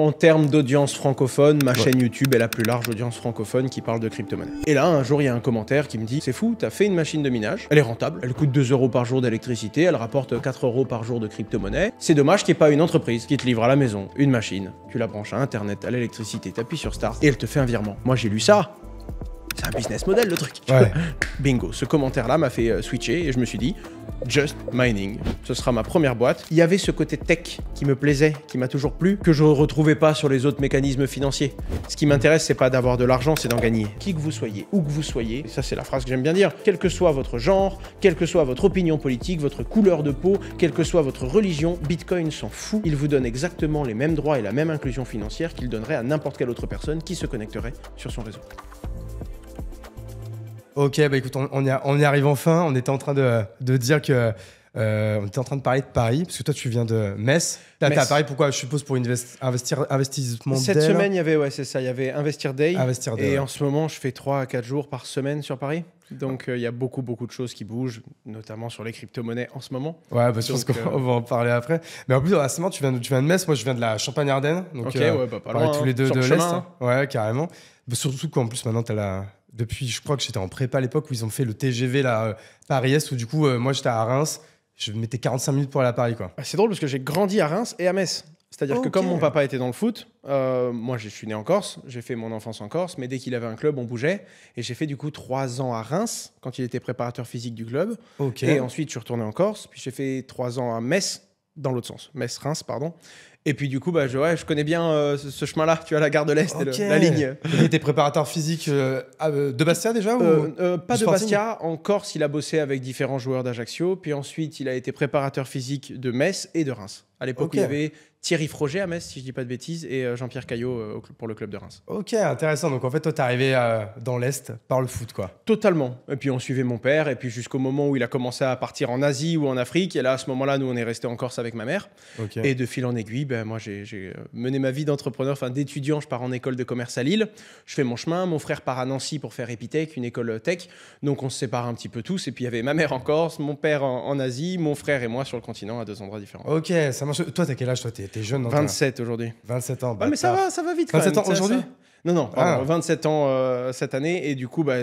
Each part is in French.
En termes d'audience francophone, ma chaîne YouTube est la plus large audience francophone qui parle de crypto-monnaie. Et là, un jour, il y a un commentaire qui me dit « C'est fou, t'as fait une machine de minage, elle est rentable, elle coûte 2 € par jour d'électricité, elle rapporte 4 € par jour de crypto-monnaie. C'est dommage qu'il n'y ait pas une entreprise qui te livre à la maison une machine, tu la branches à Internet, à l'électricité, t'appuies sur Start et elle te fait un virement. » Moi, j'ai lu ça. C'est un business model, le truc. Ouais. Bingo. Ce commentaire-là m'a fait switcher et je me suis dit, Just Mining, ce sera ma première boîte. Il y avait ce côté tech qui me plaisait, qui m'a toujours plu, que je ne retrouvais pas sur les autres mécanismes financiers. Ce qui m'intéresse, c'est pas d'avoir de l'argent, c'est d'en gagner. Qui que vous soyez, où que vous soyez, et ça c'est la phrase que j'aime bien dire, quel que soit votre genre, quelle que soit votre opinion politique, votre couleur de peau, quelle que soit votre religion, Bitcoin s'en fout. Il vous donne exactement les mêmes droits et la même inclusion financière qu'il donnerait à n'importe quelle autre personne qui se connecterait sur son réseau. Ok, bah écoute, on y arrive enfin. On était en train de dire que... on était en train de parler de Paris, parce que toi, tu viens de Metz. Là, t'es à Paris, pourquoi? Je suppose pour investissement Cette day, semaine, il y avait, ouais, c'est ça, il y avait Investir Day. Investir Day, et ouais. en ce moment, je fais 3 à 4 jours par semaine sur Paris. Donc, il y a beaucoup de choses qui bougent, notamment sur les crypto-monnaies en ce moment. Ouais, bah, je pense qu'on va en parler après. Mais en plus, récemment, tu viens de Metz. Moi, je viens de la Champagne-Ardenne. Donc, ok, ouais, bah, pas loin, tous les deux sur de le l'Est. chemin, Hein. Ouais, carrément. Bah, surtout qu'en plus, maintenant, t'as la... Depuis, je crois que j'étais en prépa à l'époque où ils ont fait le TGV là, Paris-Est, où du coup, moi, j'étais à Reims. Je mettais 45 minutes pour aller à Paris, quoi. C'est drôle parce que j'ai grandi à Reims et à Metz. C'est-à-dire que comme mon papa était dans le foot, moi je suis né en Corse, j'ai fait mon enfance en Corse, mais dès qu'il avait un club, on bougeait. Et j'ai fait du coup 3 ans à Reims, quand il était préparateur physique du club. Ok. Et ensuite je suis retourné en Corse, puis j'ai fait 3 ans à Metz, dans l'autre sens, Metz-Reims, pardon. Et puis du coup, bah, je connais bien ce chemin-là, tu vois, la gare de l'Est, Ok. la ligne. Il était préparateur physique de Bastia déjà ou Pas du de Sporting Bastia. En Corse, il a bossé avec différents joueurs d'Ajaccio. Puis ensuite, il a été préparateur physique de Metz et de Reims. À l'époque, Ok. où il y avait Thierry Froger à Metz, si je dis pas de bêtises, et Jean-Pierre Caillot pour le club de Reims. Ok, intéressant. Donc en fait, toi, t'es arrivé dans l'Est par le foot, quoi. Totalement. Et puis on suivait mon père. Et puis jusqu'au moment où il a commencé à partir en Asie ou en Afrique. Et là, à ce moment-là, nous, on est resté en Corse avec ma mère. Ok. Et de fil en aiguille, ben, moi, j'ai mené ma vie d'entrepreneur, enfin d'étudiant. Je pars en école de commerce à Lille. Je fais mon chemin. Mon frère part à Nancy pour faire Epitech, une école tech. Donc on se sépare un petit peu tous. Et puis il y avait ma mère en Corse, mon père en Asie, mon frère et moi sur le continent à 2 endroits différents. Ok, ça marche. Toi, t'as quel âge? Toi, t'es jeune, non? 27 aujourd'hui. 27 ans. Ouais, mais ça va vite quand 27 même. ans aujourd'hui? Non, pardon, Ah. 27 ans cette année. Et du coup, bah,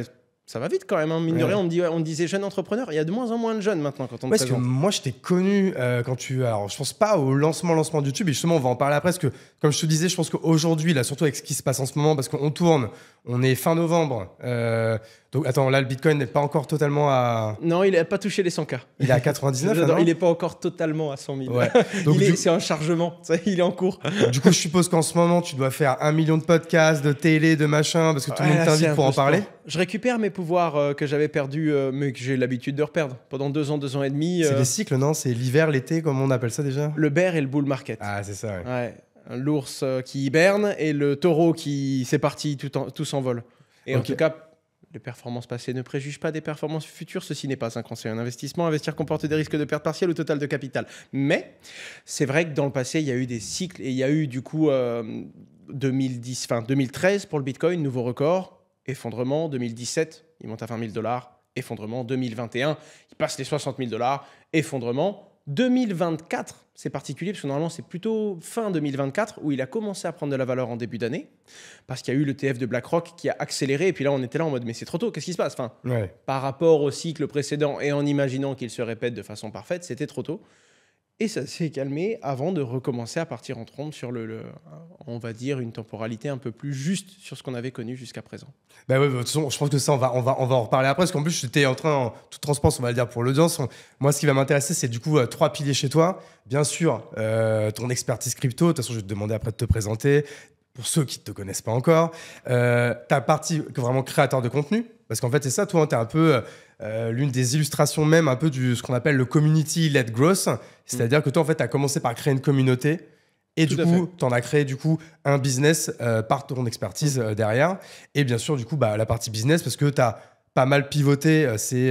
ça va vite quand même. Hein. Mine de rien, on me disait jeune entrepreneur. Il y a de moins en moins de jeunes maintenant quand on me Parce que présente. moi, je t'ai connu quand tu... Alors, je pense pas au lancement de YouTube. Et justement, on va en parler après. Parce que, comme je te disais, je pense qu'aujourd'hui, là, surtout avec ce qui se passe en ce moment, parce qu'on tourne, on est fin novembre. Donc, attends, là, le Bitcoin n'est pas encore totalement à... Non, il n'a pas touché les 100K. Il est à 99, là, non? Il n'est pas encore totalement à 100 000. Ouais. Donc, C'est un chargement. Il est en cours. Du coup, je suppose qu'en ce moment, tu dois faire 1 million de podcasts, de télé, de machin, parce que tout le monde t'invite pour en parler. Je récupère mes pouvoirs que j'avais perdus, mais que j'ai l'habitude de reperdre. Pendant 2 ans, 2 ans et demi. C'est des cycles, non? C'est l'hiver, l'été, comment on appelle ça déjà? Le bear et le bull market. Ah, c'est ça, ouais. Ouais. L'ours qui hiberne et le taureau qui c'est parti, tout s'envole. Et en tout cas, les performances passées ne préjugent pas des performances futures. Ceci n'est pas un conseil en investissement. Investir comporte des risques de perte partielle ou totale de capital. Mais c'est vrai que dans le passé, il y a eu des cycles et il y a eu du coup 2013 pour le Bitcoin, nouveau record, effondrement. 2017, il monte à 20 000 $, effondrement. 2021, il passe les 60 000 $, effondrement. 2024, c'est particulier parce que normalement c'est plutôt fin 2024 où il a commencé à prendre de la valeur en début d'année parce qu'il y a eu le TF de BlackRock qui a accéléré et puis là on était là en mode mais c'est trop tôt, qu'est-ce qui se passe? Enfin, par rapport au cycle précédent et en imaginant qu'il se répète de façon parfaite, c'était trop tôt. Et ça s'est calmé avant de recommencer à partir en trombe sur on va dire, une temporalité un peu plus juste sur ce qu'on avait connu jusqu'à présent. Bah ouais, de toute façon, je pense que ça, on va en reparler après, parce qu'en plus, j'étais en train, en toute transparence, on va le dire pour l'audience. Moi, ce qui va m'intéresser, c'est du coup 3 piliers chez toi. Bien sûr, ton expertise crypto. De toute façon, je vais te demander après de te présenter. Pour ceux qui ne te connaissent pas encore, ta partie vraiment créateur de contenu, parce qu'en fait, c'est ça, toi, hein, tu es un peu l'une des illustrations même un peu ce qu'on appelle le community-led growth. C'est-à-dire que toi, en fait, tu as commencé par créer une communauté et du coup, tu en as créé du coup un business par ton expertise derrière. Et bien sûr, du coup, bah, la partie business, parce que tu as pas mal pivoté, ces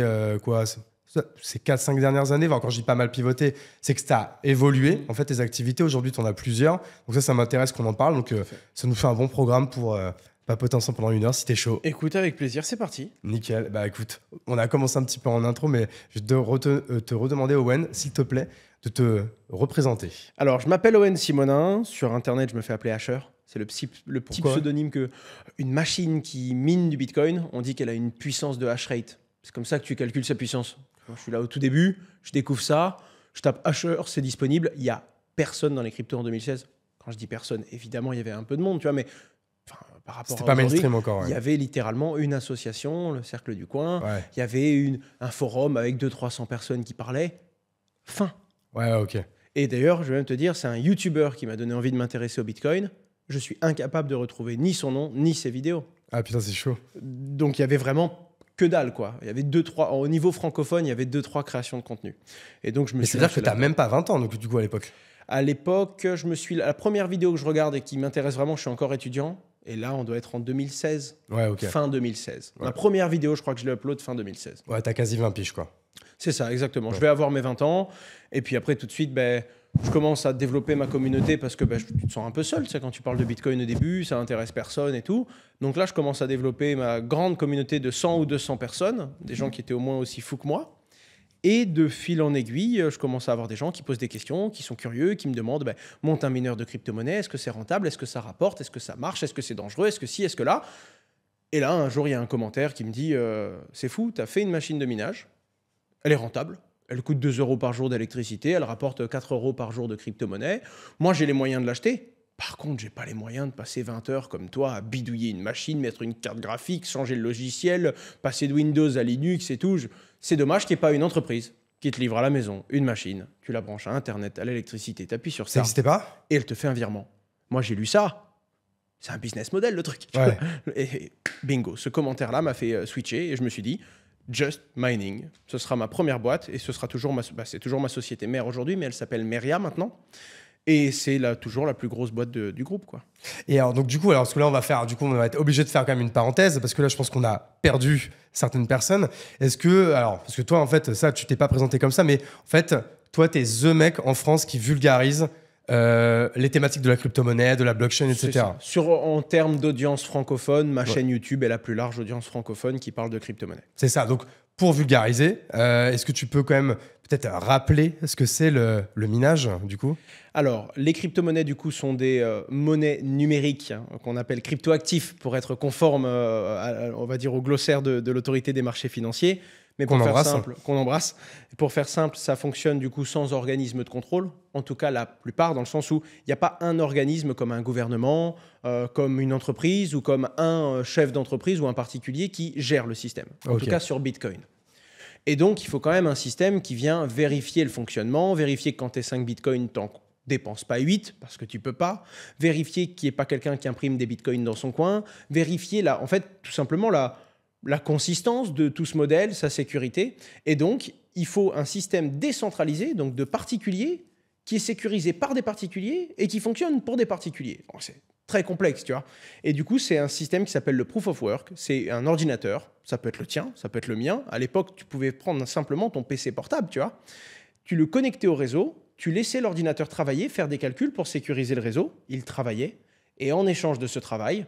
4-5 dernières années, enfin, quand je dis pas mal pivoté, c'est que tu as évolué, en fait, tes activités. Aujourd'hui, tu en as plusieurs. Donc ça m'intéresse qu'on en parle. Donc ça nous fait un bon programme pour papoter ensemble pendant 1 heure, si t'es chaud. Écoute, avec plaisir, c'est parti. Nickel. Bah écoute, on a commencé un petit peu en intro, mais je vais te redemander, Owen, s'il te plaît, de te représenter? Alors, je m'appelle Owen Simonin. Sur Internet, je me fais appeler Asher. C'est le petit Pourquoi? pseudonyme que une machine qui mine du Bitcoin, on dit qu'elle a une puissance de hash rate. C'est comme ça que tu calcules sa puissance. Moi, je suis là au tout début, je découvre ça, je tape Asher, c'est disponible. Il y a personne dans les cryptos en 2016. Quand je dis personne, évidemment, il y avait un peu de monde, tu vois, mais enfin, par rapport C'était à pas aujourd'hui, mainstream encore. il y avait littéralement une association, le Cercle du Coin. Ouais. Il y avait un forum avec 200-300 personnes qui parlaient. Fin. Ouais, ok. Et d'ailleurs, je vais même te dire, c'est un YouTuber qui m'a donné envie de m'intéresser au Bitcoin. Je suis incapable de retrouver ni son nom, ni ses vidéos. Ah putain, c'est chaud. Donc, il y avait vraiment que dalle, quoi. Il y avait 2-3... Au niveau francophone, il y avait 2-3 créations de contenu. Et donc, je me Mais suis c'est-à-dire que lancé t'as là-dedans. même pas 20 ans, donc, du coup, à l'époque. À l'époque, la première vidéo que je regarde et qui m'intéresse vraiment, je suis encore étudiant. Et là, on doit être en 2016. Ouais, ok. Fin 2016. Ouais. Ma première vidéo, je crois que je l'ai upload fin 2016. Ouais, t'as quasi 20 piges, quoi. C'est ça, exactement. Ouais. Je vais avoir mes 20 ans. Et puis après, tout de suite, je commence à développer ma communauté parce que tu te sens un peu seul. Tu sais, quand tu parles de Bitcoin au début, ça intéresse personne et tout. Donc là, je commence à développer ma grande communauté de 100 ou 200 personnes, des gens qui étaient au moins aussi fous que moi. Et de fil en aiguille, je commence à avoir des gens qui posent des questions, qui sont curieux, qui me demandent monte un mineur de crypto-monnaie, est-ce que c'est rentable, est-ce que ça rapporte, est-ce que ça marche, est-ce que c'est dangereux, est-ce que si, est-ce que là. Et là, un jour, il y a un commentaire qui me dit c'est fou, tu as fait une machine de minage, elle est rentable, elle coûte 2 € par jour d'électricité, elle rapporte 4 € par jour de crypto-monnaie. Moi, j'ai les moyens de l'acheter. Par contre, j'ai pas les moyens de passer 20 heures comme toi à bidouiller une machine, mettre une carte graphique, changer le logiciel, passer de Windows à Linux et tout. C'est dommage qu'il n'y ait pas une entreprise qui te livre à la maison une machine, tu la branches à Internet, à l'électricité, tu appuies sur Ça ça n'existait pas? et elle te fait un virement. Moi, j'ai lu ça. C'est un business model, le truc. Ouais. Et bingo, ce commentaire-là m'a fait switcher et je me suis dit, Just Mining, ce sera ma première boîte et ce sera toujours c'est toujours ma société mère aujourd'hui, mais elle s'appelle Meria maintenant. Et c'est toujours la plus grosse boîte du groupe, quoi. Et alors, donc, du coup, parce que là, on va être obligé de faire quand même une parenthèse, parce que là, je pense qu'on a perdu certaines personnes. Est-ce que, parce que toi, en fait, ça, tu t'es pas présenté comme ça, mais en fait, toi, t'es the mec en France qui vulgarise les thématiques de la crypto-monnaie, de la blockchain, C'est etc. ça. En termes d'audience francophone, ma chaîne YouTube est la plus large audience francophone qui parle de crypto-monnaie. C'est ça. Donc, pour vulgariser, est-ce que tu peux quand même peut-être rappeler ce que c'est le minage, du coup? Alors, les crypto-monnaies, du coup, sont des monnaies numériques qu'on appelle crypto-actifs pour être conforme, on va dire, au glossaire de l'autorité des marchés financiers. Mais pour faire simple, qu'on embrasse. Pour faire simple, ça fonctionne du coup sans organisme de contrôle. En tout cas, la plupart, dans le sens où il n'y a pas un organisme comme un gouvernement, comme une entreprise ou comme un chef d'entreprise ou un particulier qui gère le système. En tout cas, sur Bitcoin. Et donc, il faut quand même un système qui vient vérifier le fonctionnement, vérifier que quand tu es 5 Bitcoins, tu n'en dépenses pas 8 parce que tu peux pas, vérifier qu'il n'y ait pas quelqu'un qui imprime des Bitcoins dans son coin, vérifier, en fait, tout simplement la consistance de tout ce modèle, sa sécurité. Et donc, il faut un système décentralisé, donc de particuliers, qui est sécurisé par des particuliers et qui fonctionne pour des particuliers. Bon, c'est très complexe, tu vois. Et du coup, c'est un système qui s'appelle le Proof of Work. C'est un ordinateur, ça peut être le tien, ça peut être le mien. À l'époque, tu pouvais prendre simplement ton PC portable, tu vois. Tu le connectais au réseau, tu laissais l'ordinateur travailler, faire des calculs pour sécuriser le réseau. Il travaillait. Et en échange de ce travail,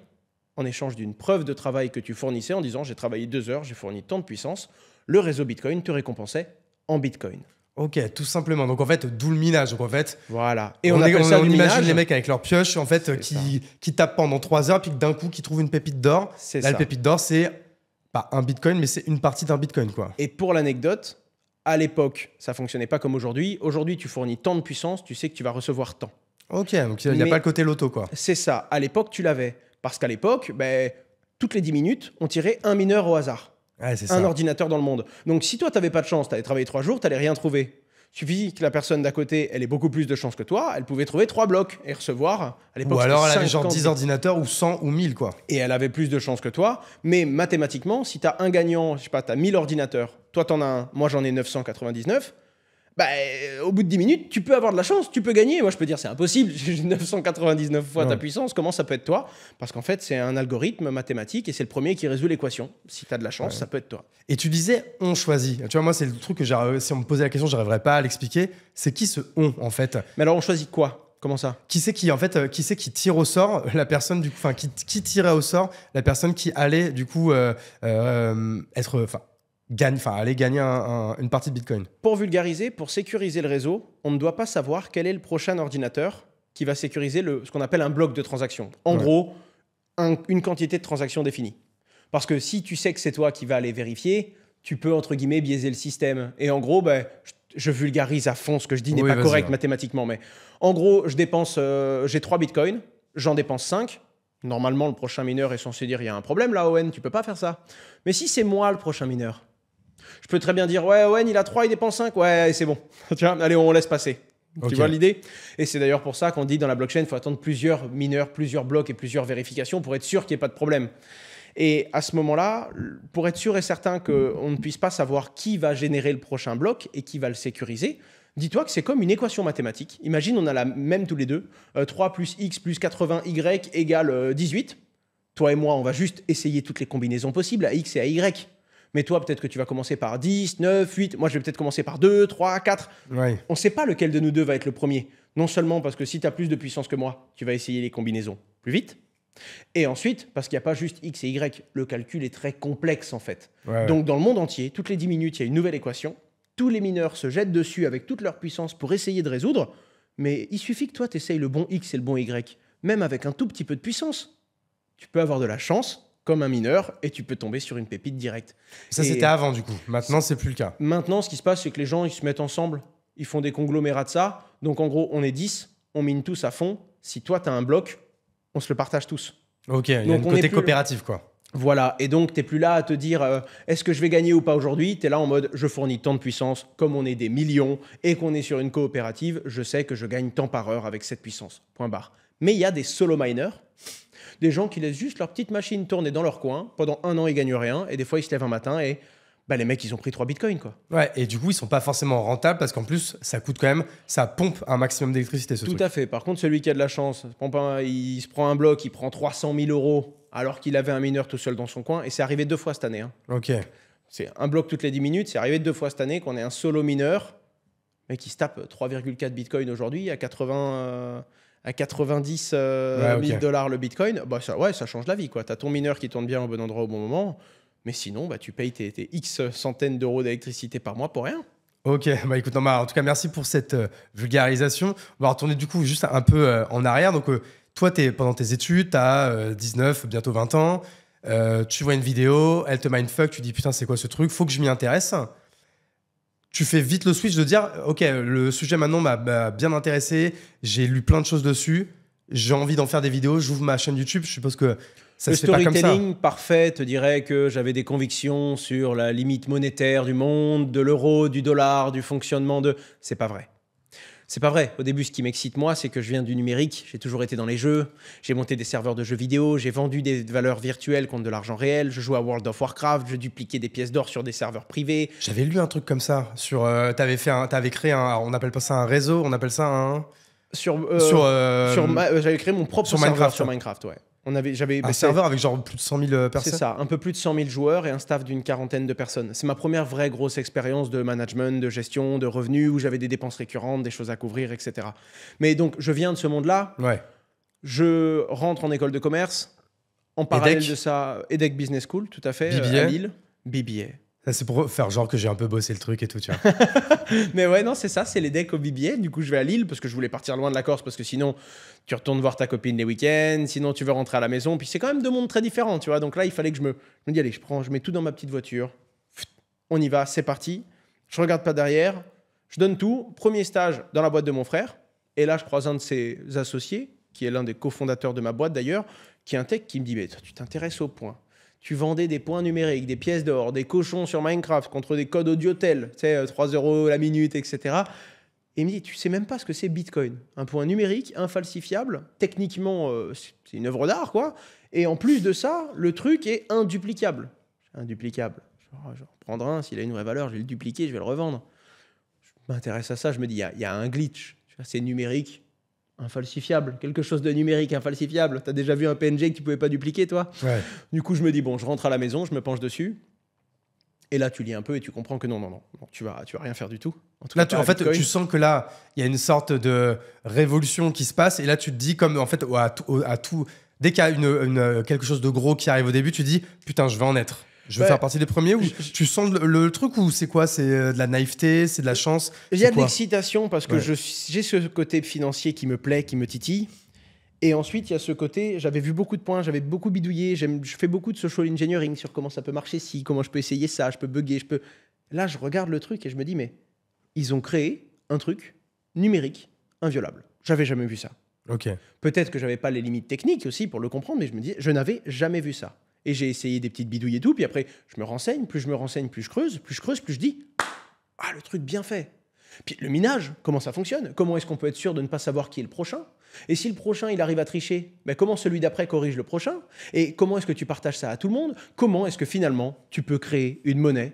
en échange d'une preuve de travail que tu fournissais en disant « j'ai travaillé 2 heures, j'ai fourni tant de puissance », le réseau Bitcoin te récompensait en Bitcoin. Ok, tout simplement. Donc en fait, d'où le minage. Donc en fait, voilà. Et on appelle ça on du imagine minage. les mecs avec leur pioche, en fait, qui tapent pendant 3 heures, puis que d'un coup, qui trouvent une pépite d'or. C'est Là, ça. la pépite d'or, c'est pas un Bitcoin, mais c'est une partie d'un Bitcoin, quoi. Et pour l'anecdote, à l'époque, ça fonctionnait pas comme aujourd'hui. Aujourd'hui, tu fournis tant de puissance, tu sais que tu vas recevoir tant. Ok, donc il n'y a pas le côté loto, quoi. C'est ça. À l'époque, tu l'avais. Parce qu'à l'époque, toutes les 10 minutes, on tirait un mineur au hasard. Ouais, c'est Un ça. ordinateur dans le monde. Donc, si toi, tu n'avais pas de chance, tu avais travaillé 3 jours, tu n'allais rien trouver. Il suffit que la personne d'à côté, elle ait beaucoup plus de chance que toi, elle pouvait trouver 3 blocs et recevoir, à l'époque, Ou alors elle avait 50 genre 10 ordinateurs ou 100 ou 1000, quoi. et elle avait plus de chance que toi. Mais mathématiquement, si tu as un gagnant, je sais pas, tu as 1000 ordinateurs, toi, tu en as un, moi, j'en ai 999, au bout de 10 minutes, tu peux avoir de la chance, tu peux gagner. Moi, je peux dire, c'est impossible, j'ai 999 fois ta puissance, comment ça peut être toi? Parce qu'en fait, c'est un algorithme mathématique et c'est le premier qui résout l'équation. Si tu as de la chance, ça peut être toi. Et tu disais on choisit. Tu vois, moi, c'est le truc que si on me posait la question, j'arriverais pas à l'expliquer. C'est qui ce on, en fait? Mais alors, on choisit quoi? Comment ça? Qui c'est qui tire au sort la personne, du coup, enfin, qui tirait au sort la personne qui allait, du coup, être, enfin, aller gagner une partie de Bitcoin. Pour vulgariser, pour sécuriser le réseau, on ne doit pas savoir quel est le prochain ordinateur qui va sécuriser ce qu'on appelle un bloc de transaction. En gros, une quantité de transactions définie. Parce que si tu sais que c'est toi qui vas aller vérifier, tu peux, entre guillemets, biaiser le système. Et en gros, je vulgarise à fond, ce que je dis n'est pas correct mathématiquement. Mais en gros, j'ai 3 bitcoins, j'en dépense 5. Normalement, le prochain mineur est censé dire « il y a un problème là, Owen, tu peux pas faire ça ». Mais si c'est moi le prochain mineur, je peux très bien dire « ouais, Owen, il a 3, il dépense 5, ouais, c'est bon. Tiens, allez, on laisse passer ». Tu vois l'idée? Et c'est d'ailleurs pour ça qu'on dit dans la blockchain, il faut attendre plusieurs mineurs, plusieurs blocs et plusieurs vérifications pour être sûr qu'il n'y ait pas de problème. Et à ce moment-là, pour être sûr et certain qu'on ne puisse pas savoir qui va générer le prochain bloc et qui va le sécuriser, dis-toi que c'est comme une équation mathématique. Imagine, on a la même tous les deux. 3 plus x plus 80y égale 18. Toi et moi, on va juste essayer toutes les combinaisons possibles à x et à y. Mais toi, peut-être que tu vas commencer par 10, 9, 8. Moi, je vais peut-être commencer par 2, 3, 4. Ouais. On ne sait pas lequel de nous deux va être le premier. Non seulement parce que si tu as plus de puissance que moi, tu vas essayer les combinaisons plus vite. Et ensuite, parce qu'il n'y a pas juste x et y. Le calcul est très complexe, en fait. Donc, dans le monde entier, toutes les 10 minutes, il y a une nouvelle équation. Tous les mineurs se jettent dessus avec toute leur puissance pour essayer de résoudre. Mais il suffit que toi, tu essayes le bon x et le bon y. Même avec un tout petit peu de puissance. Tu peux avoir de la chance comme un mineur, et tu peux tomber sur une pépite directe. Ça, c'était avant, du coup. Maintenant, c'est plus le cas. Maintenant, ce qui se passe, c'est que les gens, ils se mettent ensemble, ils font des conglomérats de ça. Donc, en gros, on est 10, on mine tous à fond. Si toi, tu as un bloc, on se le partage tous. Ok, il y a un côté coopératif, quoi. Voilà, et donc, tu n'es plus là à te dire est-ce que je vais gagner ou pas aujourd'hui? Tu es là en mode je fournis tant de puissance, comme on est des millions, et qu'on est sur une coopérative, je sais que je gagne tant par heure avec cette puissance. Point barre. Mais il y a des solo miners, des gens qui laissent juste leur petite machine tourner dans leur coin. Pendant 1 an, ils gagnent rien. Et des fois, ils se lèvent un matin et les mecs, ils ont pris 3 bitcoins, quoi. Ouais, et du coup, ils sont pas forcément rentables parce qu'en plus, ça coûte quand même, ça pompe un maximum d'électricité, ce truc. Tout à fait. Par contre, celui qui a de la chance, il se prend un bloc, il prend 300 000 € alors qu'il avait un mineur tout seul dans son coin. Et c'est arrivé 2 fois cette année. Ok. C'est un bloc toutes les 10 minutes. C'est arrivé 2 fois cette année qu'on ait un solo mineur, mais qui se tape 3,4 bitcoins aujourd'hui à 90 000 $ le bitcoin. Ça change la vie, quoi. Tu as ton mineur qui tourne bien au bon endroit au bon moment. Mais sinon, tu payes tes X centaines d'euros d'électricité par mois pour rien. Ok, écoute, en tout cas, merci pour cette vulgarisation. On va retourner du coup juste un peu en arrière. Donc, toi, pendant tes études, tu as 19, bientôt 20 ans. Tu vois une vidéo, elle te mindfuck, tu dis putain, c'est quoi ce truc? Faut que je m'y intéresse. Tu fais vite le switch de dire ok, le sujet maintenant m'a bien intéressé, j'ai lu plein de choses dessus, j'ai envie d'en faire des vidéos, j'ouvre ma chaîne YouTube. Je suppose que ça se fait pas comme ça. Le storytelling parfait te dirait que j'avais des convictions sur la limite monétaire du monde, de l'euro, du dollar, du fonctionnement de... C'est pas vrai. C'est pas vrai. Au début, ce qui m'excite, moi, c'est que je viens du numérique. J'ai toujours été dans les jeux. J'ai monté des serveurs de jeux vidéo. J'ai vendu des valeurs virtuelles contre de l'argent réel. Je jouais à World of Warcraft. Je dupliquais des pièces d'or sur des serveurs privés. J'avais lu un truc comme ça. T'avais créé on appelle pas ça un réseau, on appelle ça un... J'avais créé mon propre serveur sur Minecraft, ouais. Un serveur avec genre plus de 100 000 personnes. C'est ça, un peu plus de 100 000 joueurs et un staff d'une 40aine de personnes. C'est ma première vraie grosse expérience de management, de gestion, de revenus, où j'avais des dépenses récurrentes, des choses à couvrir, etc. Mais donc, je viens de ce monde-là. Ouais. Je rentre en école de commerce. En parallèle de ça, EDEC Business School, tout à fait, BBA. à Lille. BBA. Ça, c'est pour faire genre que j'ai un peu bossé le truc et tout, tu vois. Mais ouais, non, c'est ça, c'est l'EDEC au BBA. Du coup, je vais à Lille parce que je voulais partir loin de la Corse parce que sinon, tu retournes voir ta copine les week-ends, sinon tu veux rentrer à la maison. Puis c'est quand même 2 mondes très différents, tu vois. Donc là, il fallait que je me dis, allez, je mets tout dans ma petite voiture. On y va, c'est parti. Je regarde pas derrière. Je donne tout. Premier stage dans la boîte de mon frère. Et là, je croise un de ses associés, qui est l'un des cofondateurs de ma boîte d'ailleurs, qui est un tech qui me dit, mais toi, tu t'intéresses au point. Tu vendais des points numériques, des pièces d'or, des cochons sur Minecraft contre des codes audiotel, tu sais, 3 € la minute, etc. Et il me dit, tu sais même pas ce que c'est Bitcoin. Un point numérique, infalsifiable, techniquement, c'est une œuvre d'art, quoi. Et en plus de ça, le truc est induplicable. Induplicable. Je vais en prendre un, s'il a une vraie valeur, je vais le dupliquer, je vais le revendre. Je m'intéresse à ça, je me dis, il y a un glitch. C'est numérique. Infalsifiable, quelque chose de numérique infalsifiable. T'as déjà vu un PNG que tu pouvais pas dupliquer, toi? Ouais. Du coup, je me dis, bon, je rentre à la maison, je me penche dessus. Et là, tu lis un peu et tu comprends que non, tu vas rien faire du tout. En fait, tu sens que là, il y a une sorte de révolution qui se passe. Et là, tu te dis, comme en fait, dès qu'il y a quelque chose de gros qui arrive au début, tu te dis, putain, je vais en être. Je veux faire partie des premiers ou tu sens le truc ou c'est quoi? C'est de la naïveté, c'est de la chance? Il y a de l'excitation parce que j'ai ce côté financier qui me plaît, qui me titille. Et ensuite, il y a ce côté, j'avais vu beaucoup de points, j'avais beaucoup bidouillé, je fais beaucoup de social engineering sur comment ça peut marcher, comment je peux essayer ça, je peux bugger, Là, je regarde le truc et je me dis, mais ils ont créé un truc numérique inviolable. J'avais jamais vu ça. Ok. Peut-être que j'avais pas les limites techniques aussi pour le comprendre, mais je me dis, je n'avais jamais vu ça. Et j'ai essayé des petites bidouilles et tout, puis après, je me renseigne, plus je creuse, plus je dis, ah, le truc bien fait. Puis le minage, comment ça fonctionne? Comment est-ce qu'on peut être sûr de ne pas savoir qui est le prochain? Et si le prochain, il arrive à tricher, ben comment celui d'après corrige le prochain? Et comment est-ce que tu partages ça à tout le monde? Comment est-ce que finalement, tu peux créer une monnaie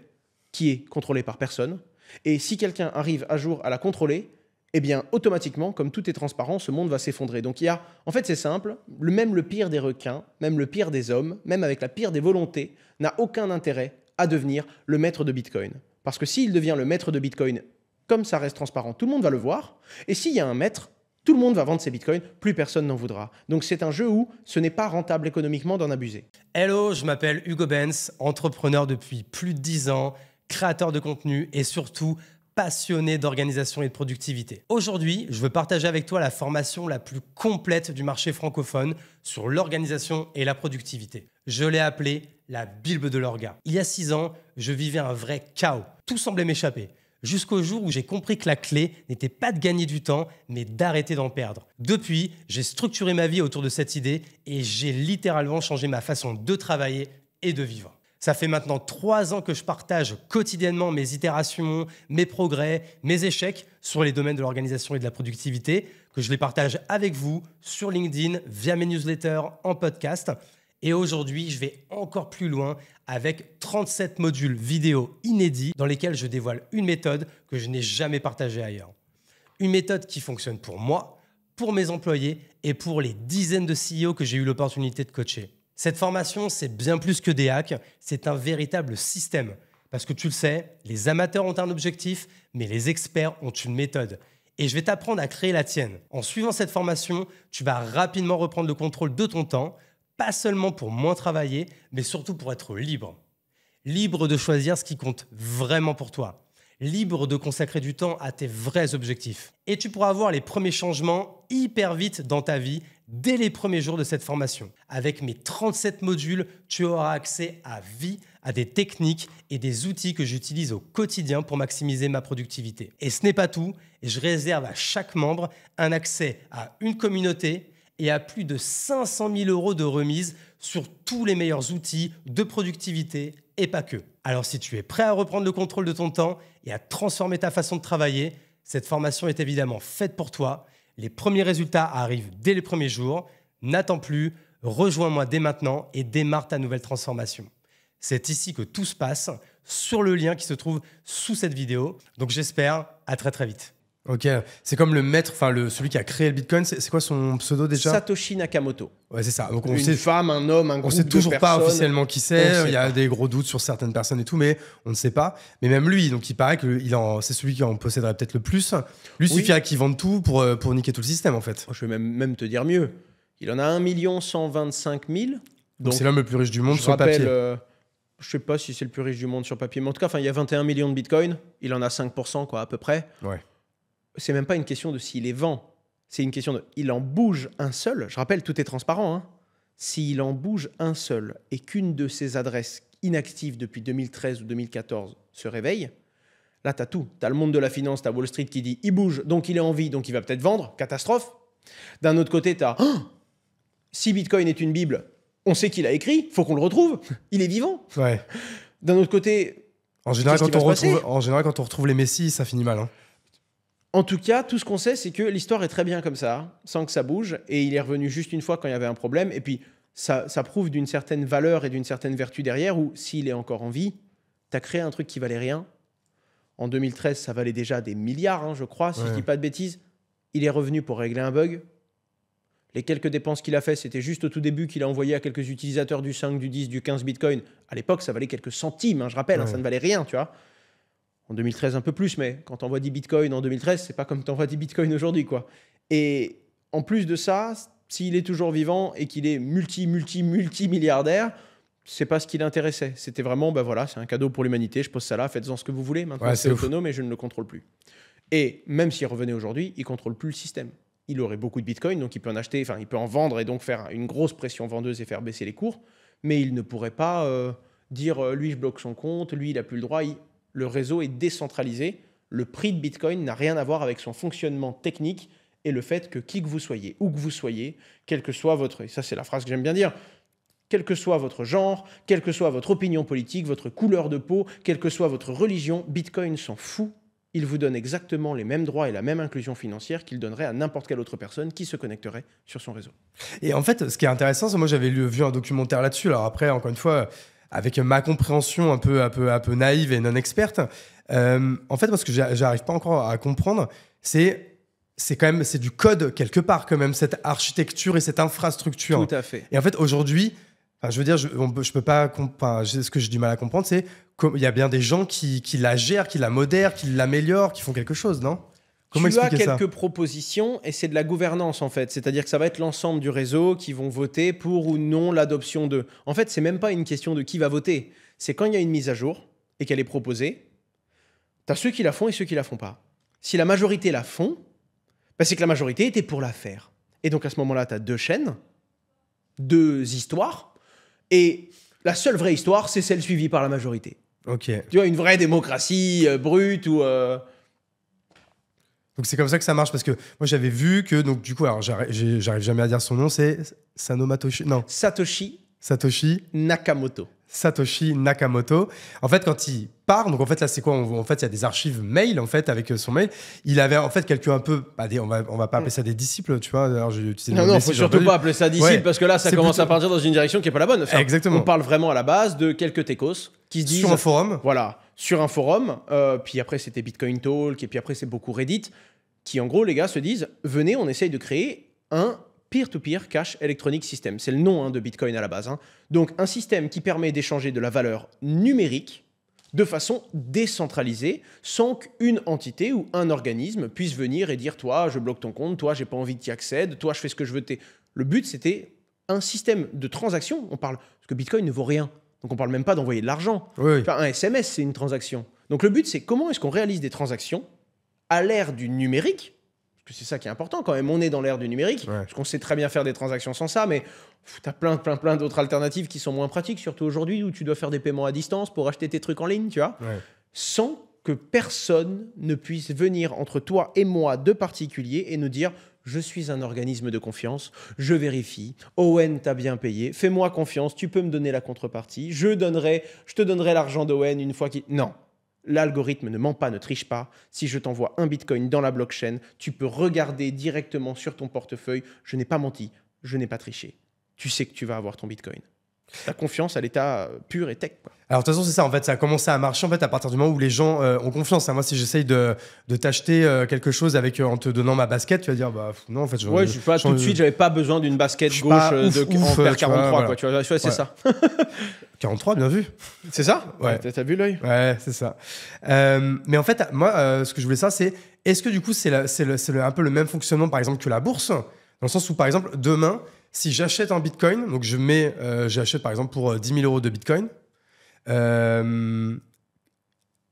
qui est contrôlée par personne? Et si quelqu'un arrive à jour à la contrôler, eh bien, automatiquement, comme tout est transparent, ce monde va s'effondrer. Donc en fait, c'est simple, même le pire des requins, même le pire des hommes, même avec la pire des volontés, n'a aucun intérêt à devenir le maître de Bitcoin. Parce que s'il devient le maître de Bitcoin, comme ça reste transparent, tout le monde va le voir. Et s'il y a un maître, tout le monde va vendre ses bitcoins, plus personne n'en voudra. Donc c'est un jeu où ce n'est pas rentable économiquement d'en abuser. Hello, je m'appelle Hugo Benz, entrepreneur depuis plus de 10 ans, créateur de contenu et surtout passionné d'organisation et de productivité. Aujourd'hui, je veux partager avec toi la formation la plus complète du marché francophone sur l'organisation et la productivité. Je l'ai appelée la Bible de l'orga. Il y a 6 ans, je vivais un vrai chaos. Tout semblait m'échapper. Jusqu'au jour où j'ai compris que la clé n'était pas de gagner du temps, mais d'arrêter d'en perdre. Depuis, j'ai structuré ma vie autour de cette idée et j'ai littéralement changé ma façon de travailler et de vivre. Ça fait maintenant 3 ans que je partage quotidiennement mes itérations, mes progrès, mes échecs sur les domaines de l'organisation et de la productivité, que je les partage avec vous sur LinkedIn, via mes newsletters, en podcast. Et aujourd'hui, je vais encore plus loin avec 37 modules vidéo inédits dans lesquels je dévoile une méthode que je n'ai jamais partagée ailleurs. Une méthode qui fonctionne pour moi, pour mes employés et pour les dizaines de CEO que j'ai eu l'opportunité de coacher. Cette formation, c'est bien plus que des hacks, c'est un véritable système. Parce que tu le sais, les amateurs ont un objectif, mais les experts ont une méthode. Et je vais t'apprendre à créer la tienne. En suivant cette formation, tu vas rapidement reprendre le contrôle de ton temps, pas seulement pour moins travailler, mais surtout pour être libre. Libre de choisir ce qui compte vraiment pour toi. Libre de consacrer du temps à tes vrais objectifs. Et tu pourras voir les premiers changements hyper vite dans ta vie dès les premiers jours de cette formation. Avec mes 37 modules, tu auras accès à vie à des techniques et des outils que j'utilise au quotidien pour maximiser ma productivité. Et ce n'est pas tout, je réserve à chaque membre un accès à une communauté et à plus de 500 000 € de remise sur tous les meilleurs outils de productivité et pas que. Alors si tu es prêt à reprendre le contrôle de ton temps et à transformer ta façon de travailler, cette formation est évidemment faite pour toi. Les premiers résultats arrivent dès les premiers jours. N'attends plus, rejoins-moi dès maintenant et démarre ta nouvelle transformation. C'est ici que tout se passe, sur le lien qui se trouve sous cette vidéo. Donc j'espère à très très vite. Ok, c'est comme le maître, enfin celui qui a créé le Bitcoin, c'est quoi son pseudo déjà? Satoshi Nakamoto. Ouais, c'est ça. Donc une femme, un homme, un groupe de personnes. On sait toujours pas officiellement qui c'est. Il y a des gros doutes sur certaines personnes et tout, mais on ne sait pas. Mais même lui, donc il paraît que c'est celui qui en posséderait peut-être le plus. Lui, il suffirait qu'il vende tout pour niquer tout le système en fait. Je vais même te dire mieux. Il en a 1 125 000. Donc c'est l'homme le plus riche du monde sur le papier. Je sais pas si c'est le plus riche du monde sur papier, mais en tout cas, il y a 21 millions de Bitcoin. Il en a 5%, quoi, à peu près. Ouais. C'est même pas une question de s'il les vend. C'est une question de... Il en bouge un seul. Je rappelle, tout est transparent. Hein. S'il en bouge un seul et qu'une de ses adresses inactives depuis 2013 ou 2014 se réveille, là, tu as tout. Tu as le monde de la finance, tu as Wall Street qui dit « il bouge, donc il est en vie, donc il va peut-être vendre ». Catastrophe. D'un autre côté, tu as si Bitcoin est une Bible, on sait qu'il a écrit, faut qu'on le retrouve. Il est vivant. Ouais. D'un autre côté... En général, quand on retrouve les messies, ça finit mal. Hein. En tout cas, tout ce qu'on sait, c'est que l'histoire est très bien comme ça, sans que ça bouge. Et il est revenu juste une fois quand il y avait un problème. Et puis, ça prouve d'une certaine valeur et d'une certaine vertu derrière, où s'il est encore en vie, tu as créé un truc qui valait rien. En 2013, ça valait déjà des milliards, hein, je crois, si je ne dis pas de bêtises. Il est revenu pour régler un bug. Les quelques dépenses qu'il a fait, c'était juste au tout début qu'il a envoyé à quelques utilisateurs du 5, du 10, du 15 Bitcoin. À l'époque, ça valait quelques centimes, hein, je rappelle, hein, ça ne valait rien, tu vois. En 2013, un peu plus, mais quand tu envoies 10 bitcoins en 2013, c'est pas comme tu envoies 10 bitcoins aujourd'hui, quoi. Et en plus de ça, s'il est toujours vivant et qu'il est multi-milliardaire, c'est pas ce qui l'intéressait. C'était vraiment, bah voilà, c'est un cadeau pour l'humanité, je pose ça là, faites-en ce que vous voulez. Maintenant, Ouais, c'est c'est ouf. autonome et je ne le contrôle plus. Et même s'il revenait aujourd'hui, il contrôle plus le système. Il aurait beaucoup de bitcoin, donc il peut en acheter, enfin, il peut en vendre et donc faire une grosse pression vendeuse et faire baisser les cours. Mais il ne pourrait pas dire, lui, je bloque son compte, lui, il n'a plus le droit. Le réseau est décentralisé. Le prix de bitcoin n'a rien à voir avec son fonctionnement technique et le fait que qui que vous soyez, où que vous soyez, quel que soit votre... Et ça, c'est la phrase que j'aime bien dire. Quel que soit votre genre, quelle que soit votre opinion politique, votre couleur de peau, quelle que soit votre religion, Bitcoin s'en fout. Il vous donne exactement les mêmes droits et la même inclusion financière qu'il donnerait à n'importe quelle autre personne qui se connecterait sur son réseau. Et en fait, ce qui est intéressant, c'est moi j'avais vu un documentaire là-dessus. Alors après, encore une fois, avec ma compréhension un peu naïve et non experte, en fait, moi ce que j'arrive pas encore à comprendre, c'est quand même c'est du code quelque part quand même cette architecture et cette infrastructure. Tout à fait. Et en fait, aujourd'hui, enfin, je veux dire, je peux pas. Enfin, ce que j'ai du mal à comprendre, c'est qu'il y a bien des gens qui la gèrent, qui la modèrent, qui l'améliorent, qui font quelque chose, non? Comment Tu as expliquer ça? quelques propositions et c'est de la gouvernance en fait. C'est-à-dire que ça va être l'ensemble du réseau qui vont voter pour ou non l'adoption de. En fait, c'est même pas une question de qui va voter. C'est quand il y a une mise à jour et qu'elle est proposée, tu as ceux qui la font et ceux qui la font pas. Si la majorité la font, bah, c'est que la majorité était pour la faire. Et donc à ce moment-là, tu as deux chaînes, deux histoires, et la seule vraie histoire, c'est celle suivie par la majorité. Ok. Tu vois, une vraie démocratie brute ou... Donc c'est comme ça que ça marche parce que moi j'avais vu que donc du coup alors j'arrive jamais à dire son nom, c'est Satoshi Nakamoto. En fait, quand il part, donc en fait là c'est quoi? En fait, il y a des archives mail en fait avec son mail. Il avait en fait quelques un peu, on va pas appeler ça des disciples, tu vois. Alors j'ai utilisé le mot Non, Messi, faut j'ai surtout entendu. pas appeler ça disciple Ouais. parce que là, ça C'est commence plutôt- à partir dans une direction qui est pas la bonne. Enfin, Exactement. On parle vraiment à la base de quelques techos qui se disent Sur un forum. voilà, sur un forum. Puis après, c'était Bitcoin Talk et puis après, c'est beaucoup Reddit qui, en gros, les gars se disent venez, on essaye de créer un peer-to-peer cash electronic system. C'est le nom de Bitcoin à la base. Donc, un système qui permet d'échanger de la valeur numérique de façon décentralisée, sans qu'une entité ou un organisme puisse venir et dire toi, je bloque ton compte, toi, j'ai pas envie que tu y accèdes, toi, je fais ce que je veux. Le but, c'était un système de transaction. On parle parce que Bitcoin ne vaut rien. Donc, on parle même pas d'envoyer de l'argent. Oui. Enfin, un SMS, c'est une transaction. Donc, le but, c'est comment est-ce qu'on réalise des transactions à l'ère du numérique, parce que c'est ça qui est important quand même, on est dans l'ère du numérique, Ouais. parce qu'on sait très bien faire des transactions sans ça, mais tu as plein d'autres alternatives qui sont moins pratiques, surtout aujourd'hui où tu dois faire des paiements à distance pour acheter tes trucs en ligne, tu vois, Ouais. sans que personne ne puisse venir entre toi et moi, deux particuliers, et nous dire « je suis un organisme de confiance, je vérifie, Owen t'a bien payé, fais-moi confiance, tu peux me donner la contrepartie, je te donnerai l'argent d'Owen une fois qu'il... » Non. L'algorithme ne ment pas, ne triche pas. Si je t'envoie un bitcoin dans la blockchain, tu peux regarder directement sur ton portefeuille. Je n'ai pas menti, je n'ai pas triché. Tu sais que tu vas avoir ton bitcoin. La confiance à l'état pur et tech, quoi. Alors de toute façon c'est ça en fait, ça a commencé à marcher en fait à partir du moment où les gens ont confiance. Moi si j'essaye de t'acheter quelque chose avec en te donnant ma basket, tu vas dire bah non en fait Ouais, je suis pas tout de suite, j'avais pas besoin d'une basket Je suis gauche pas en paire 43, tu vois, voilà. quoi. Tu vois, c'est Ouais. ça. 43 bien vu. C'est ça. Ouais. T'as vu l'œil. Ouais, c'est ça. Mais en fait, moi, ce que je voulais savoir, c'est est-ce que du coup, c'est un peu le même fonctionnement, par exemple, que la bourse, dans le sens où, par exemple, demain, si j'achète un Bitcoin, donc j'achète par exemple pour 10 000 euros de Bitcoin,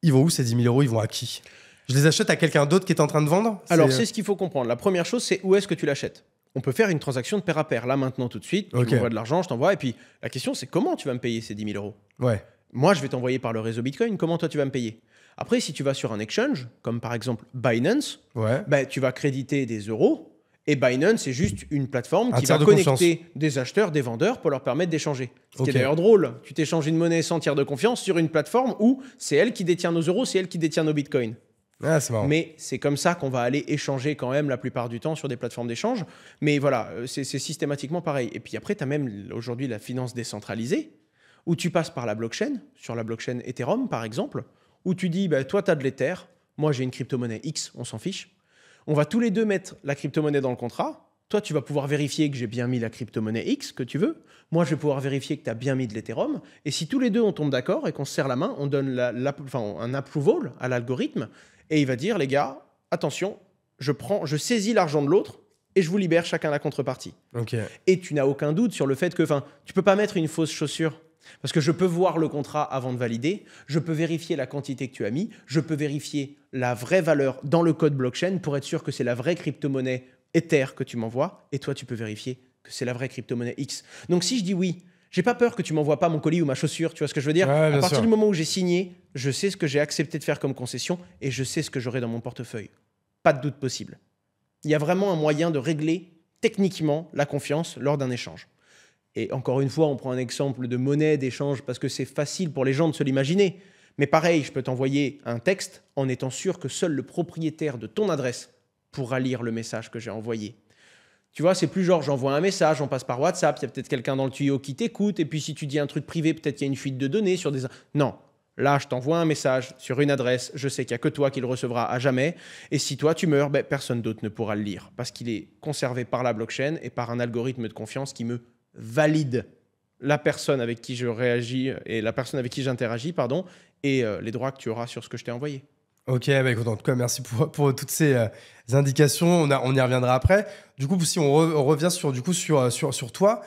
ils vont où ces 10 000 euros? Ils vont à qui? Je les achète à quelqu'un d'autre qui est en train de vendre? Alors, c'est ce qu'il faut comprendre. La première chose, c'est où est-ce que tu l'achètes. On peut faire une transaction de pair à pair, là, maintenant, tout de suite. Tu Ok. m'envoies de l'argent, je t'envoie. Et puis, la question, c'est comment tu vas me payer ces 10 000 euros. Ouais. Moi, je vais t'envoyer par le réseau Bitcoin. Comment toi, tu vas me payer? Après, si tu vas sur un exchange, comme par exemple Binance, Ouais. ben, tu vas créditer des euros. Et Binance, c'est juste une plateforme Un qui tiers va de confiance. connecter des acheteurs, des vendeurs pour leur permettre d'échanger. Ce qui Ok. est d'ailleurs drôle. Tu t'échanges une monnaie sans tiers de confiance sur une plateforme où c'est elle qui détient nos euros, c'est elle qui détient nos bitcoins. Ah, c'est marrant. Mais c'est comme ça qu'on va aller échanger quand même la plupart du temps sur des plateformes d'échange. Mais voilà, c'est systématiquement pareil. Et puis après, tu as même aujourd'hui la finance décentralisée, où tu passes par la blockchain, sur la blockchain Ethereum par exemple, où tu dis, bah, toi, tu as de l'Ether, moi j'ai une crypto-monnaie X, on s'en fiche. On va tous les deux mettre la crypto-monnaie dans le contrat. Toi, tu vas pouvoir vérifier que j'ai bien mis la crypto-monnaie X que tu veux. Moi, je vais pouvoir vérifier que tu as bien mis de l'Ethereum. Et si tous les deux, on tombe d'accord et qu'on se serre la main, on donne un approval à l'algorithme. Et il va dire, les gars, attention, je saisis l'argent de l'autre et je vous libère chacun la contrepartie. Ok. Et tu n'as aucun doute sur le fait que tu peux pas mettre une fausse chaussure. Parce que je peux voir le contrat avant de valider, je peux vérifier la quantité que tu as mis, je peux vérifier la vraie valeur dans le code blockchain pour être sûr que c'est la vraie crypto-monnaie Ether que tu m'envoies, et toi, tu peux vérifier que c'est la vraie crypto-monnaie X. Donc, si je dis oui, j'ai pas peur que tu m'envoies pas mon colis ou ma chaussure, tu vois ce que je veux dire? Ouais, À bien partir sûr. du moment où j'ai signé, je sais ce que j'ai accepté de faire comme concession et je sais ce que j'aurai dans mon portefeuille. Pas de doute possible. Il y a vraiment un moyen de régler techniquement la confiance lors d'un échange. Et encore une fois, on prend un exemple de monnaie d'échange parce que c'est facile pour les gens de se l'imaginer. Mais pareil, je peux t'envoyer un texte en étant sûr que seul le propriétaire de ton adresse pourra lire le message que j'ai envoyé. Tu vois, c'est plus genre j'envoie un message, on passe par WhatsApp, il y a peut-être quelqu'un dans le tuyau qui t'écoute, et puis si tu dis un truc privé, peut-être qu'il y a une fuite de données sur des... Non, là, je t'envoie un message sur une adresse, je sais qu'il n'y a que toi qui le recevras à jamais, et si toi tu meurs, ben, personne d'autre ne pourra le lire, parce qu'il est conservé par la blockchain et par un algorithme de confiance qui me valide la personne avec qui je réagis et la personne avec qui j'interagis, pardon, et les droits que tu auras sur ce que je t'ai envoyé. Ok, bah écoute, en tout cas, merci pour toutes ces indications. On y reviendra après. Du coup, si on revient sur toi,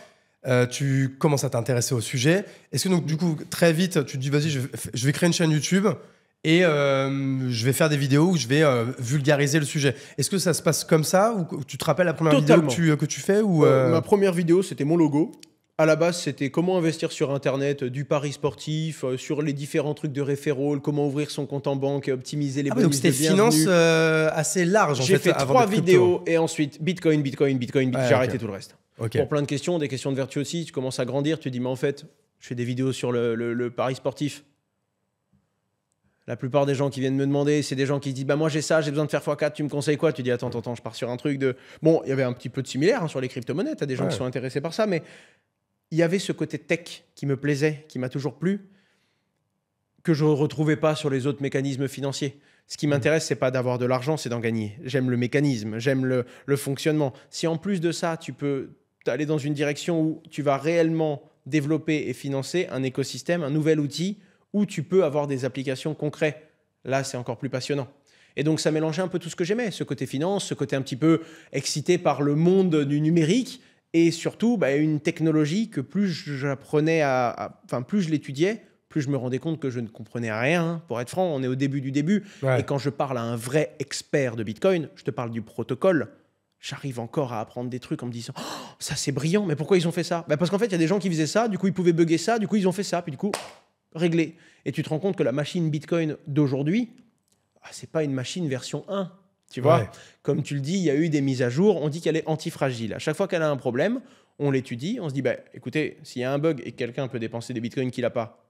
tu commences à t'intéresser au sujet. Est-ce que donc, du coup, très vite, tu te dis, vas-y, je vais créer une chaîne YouTube et je vais faire des vidéos où je vais vulgariser le sujet. Est-ce que ça se passe comme ça ou tu te rappelles la première Totalement. vidéo que tu fais ou Ma première vidéo, c'était mon logo. À la base, c'était comment investir sur Internet, du pari sportif, sur les différents trucs de referral, comment ouvrir son compte en banque et optimiser les Ah oui, donc bonus de c'était finance bienvenue. assez large en J'ai fait. fait avant 3 d'être crypto. vidéos et ensuite Bitcoin. Ouais, J'ai arrêté ok. tout le reste. Ok. Pour plein de questions, des questions de vertu aussi. Tu commences à grandir, tu te dis, mais en fait, je fais des vidéos sur le pari sportif. La plupart des gens qui viennent me demander, c'est des gens qui se disent, bah moi j'ai ça, j'ai besoin de faire x4, tu me conseilles quoi? Tu dis, attends, je pars sur un truc de... Bon, il y avait un petit peu de similaire hein, sur les crypto-monnaies, tu as des gens Ouais. qui sont intéressés par ça, mais il y avait ce côté tech qui me plaisait, qui m'a toujours plu, que je ne retrouvais pas sur les autres mécanismes financiers. Ce qui m'intéresse, c'est pas d'avoir de l'argent, c'est d'en gagner. J'aime le mécanisme, j'aime le fonctionnement. Si en plus de ça, tu peux aller dans une direction où tu vas réellement développer et financer un écosystème, un nouvel outil, où tu peux avoir des applications concrètes, là, c'est encore plus passionnant. Et donc, ça mélangeait un peu tout ce que j'aimais, ce côté finance, ce côté un petit peu excité par le monde du numérique, et surtout, bah, une technologie que plus j'apprenais enfin, plus je l'étudiais, plus je me rendais compte que je ne comprenais rien. Hein. Pour être franc, on est au début du début. Ouais. Et quand je parle à un vrai expert de Bitcoin, je te parle du protocole, j'arrive encore à apprendre des trucs en me disant oh, ça c'est brillant, mais pourquoi ils ont fait ça? Bah, parce qu'en fait, il y a des gens qui faisaient ça, du coup, ils pouvaient bugger ça, du coup, ils ont fait ça, puis du coup, réglé. Et tu te rends compte que la machine Bitcoin d'aujourd'hui, c'est pas une machine version 1. Tu vois, Ouais. comme tu le dis, il y a eu des mises à jour. On dit qu'elle est antifragile. À chaque fois qu'elle a un problème, on l'étudie. On se dit, bah, écoutez, s'il y a un bug et que quelqu'un peut dépenser des bitcoins qu'il n'a pas,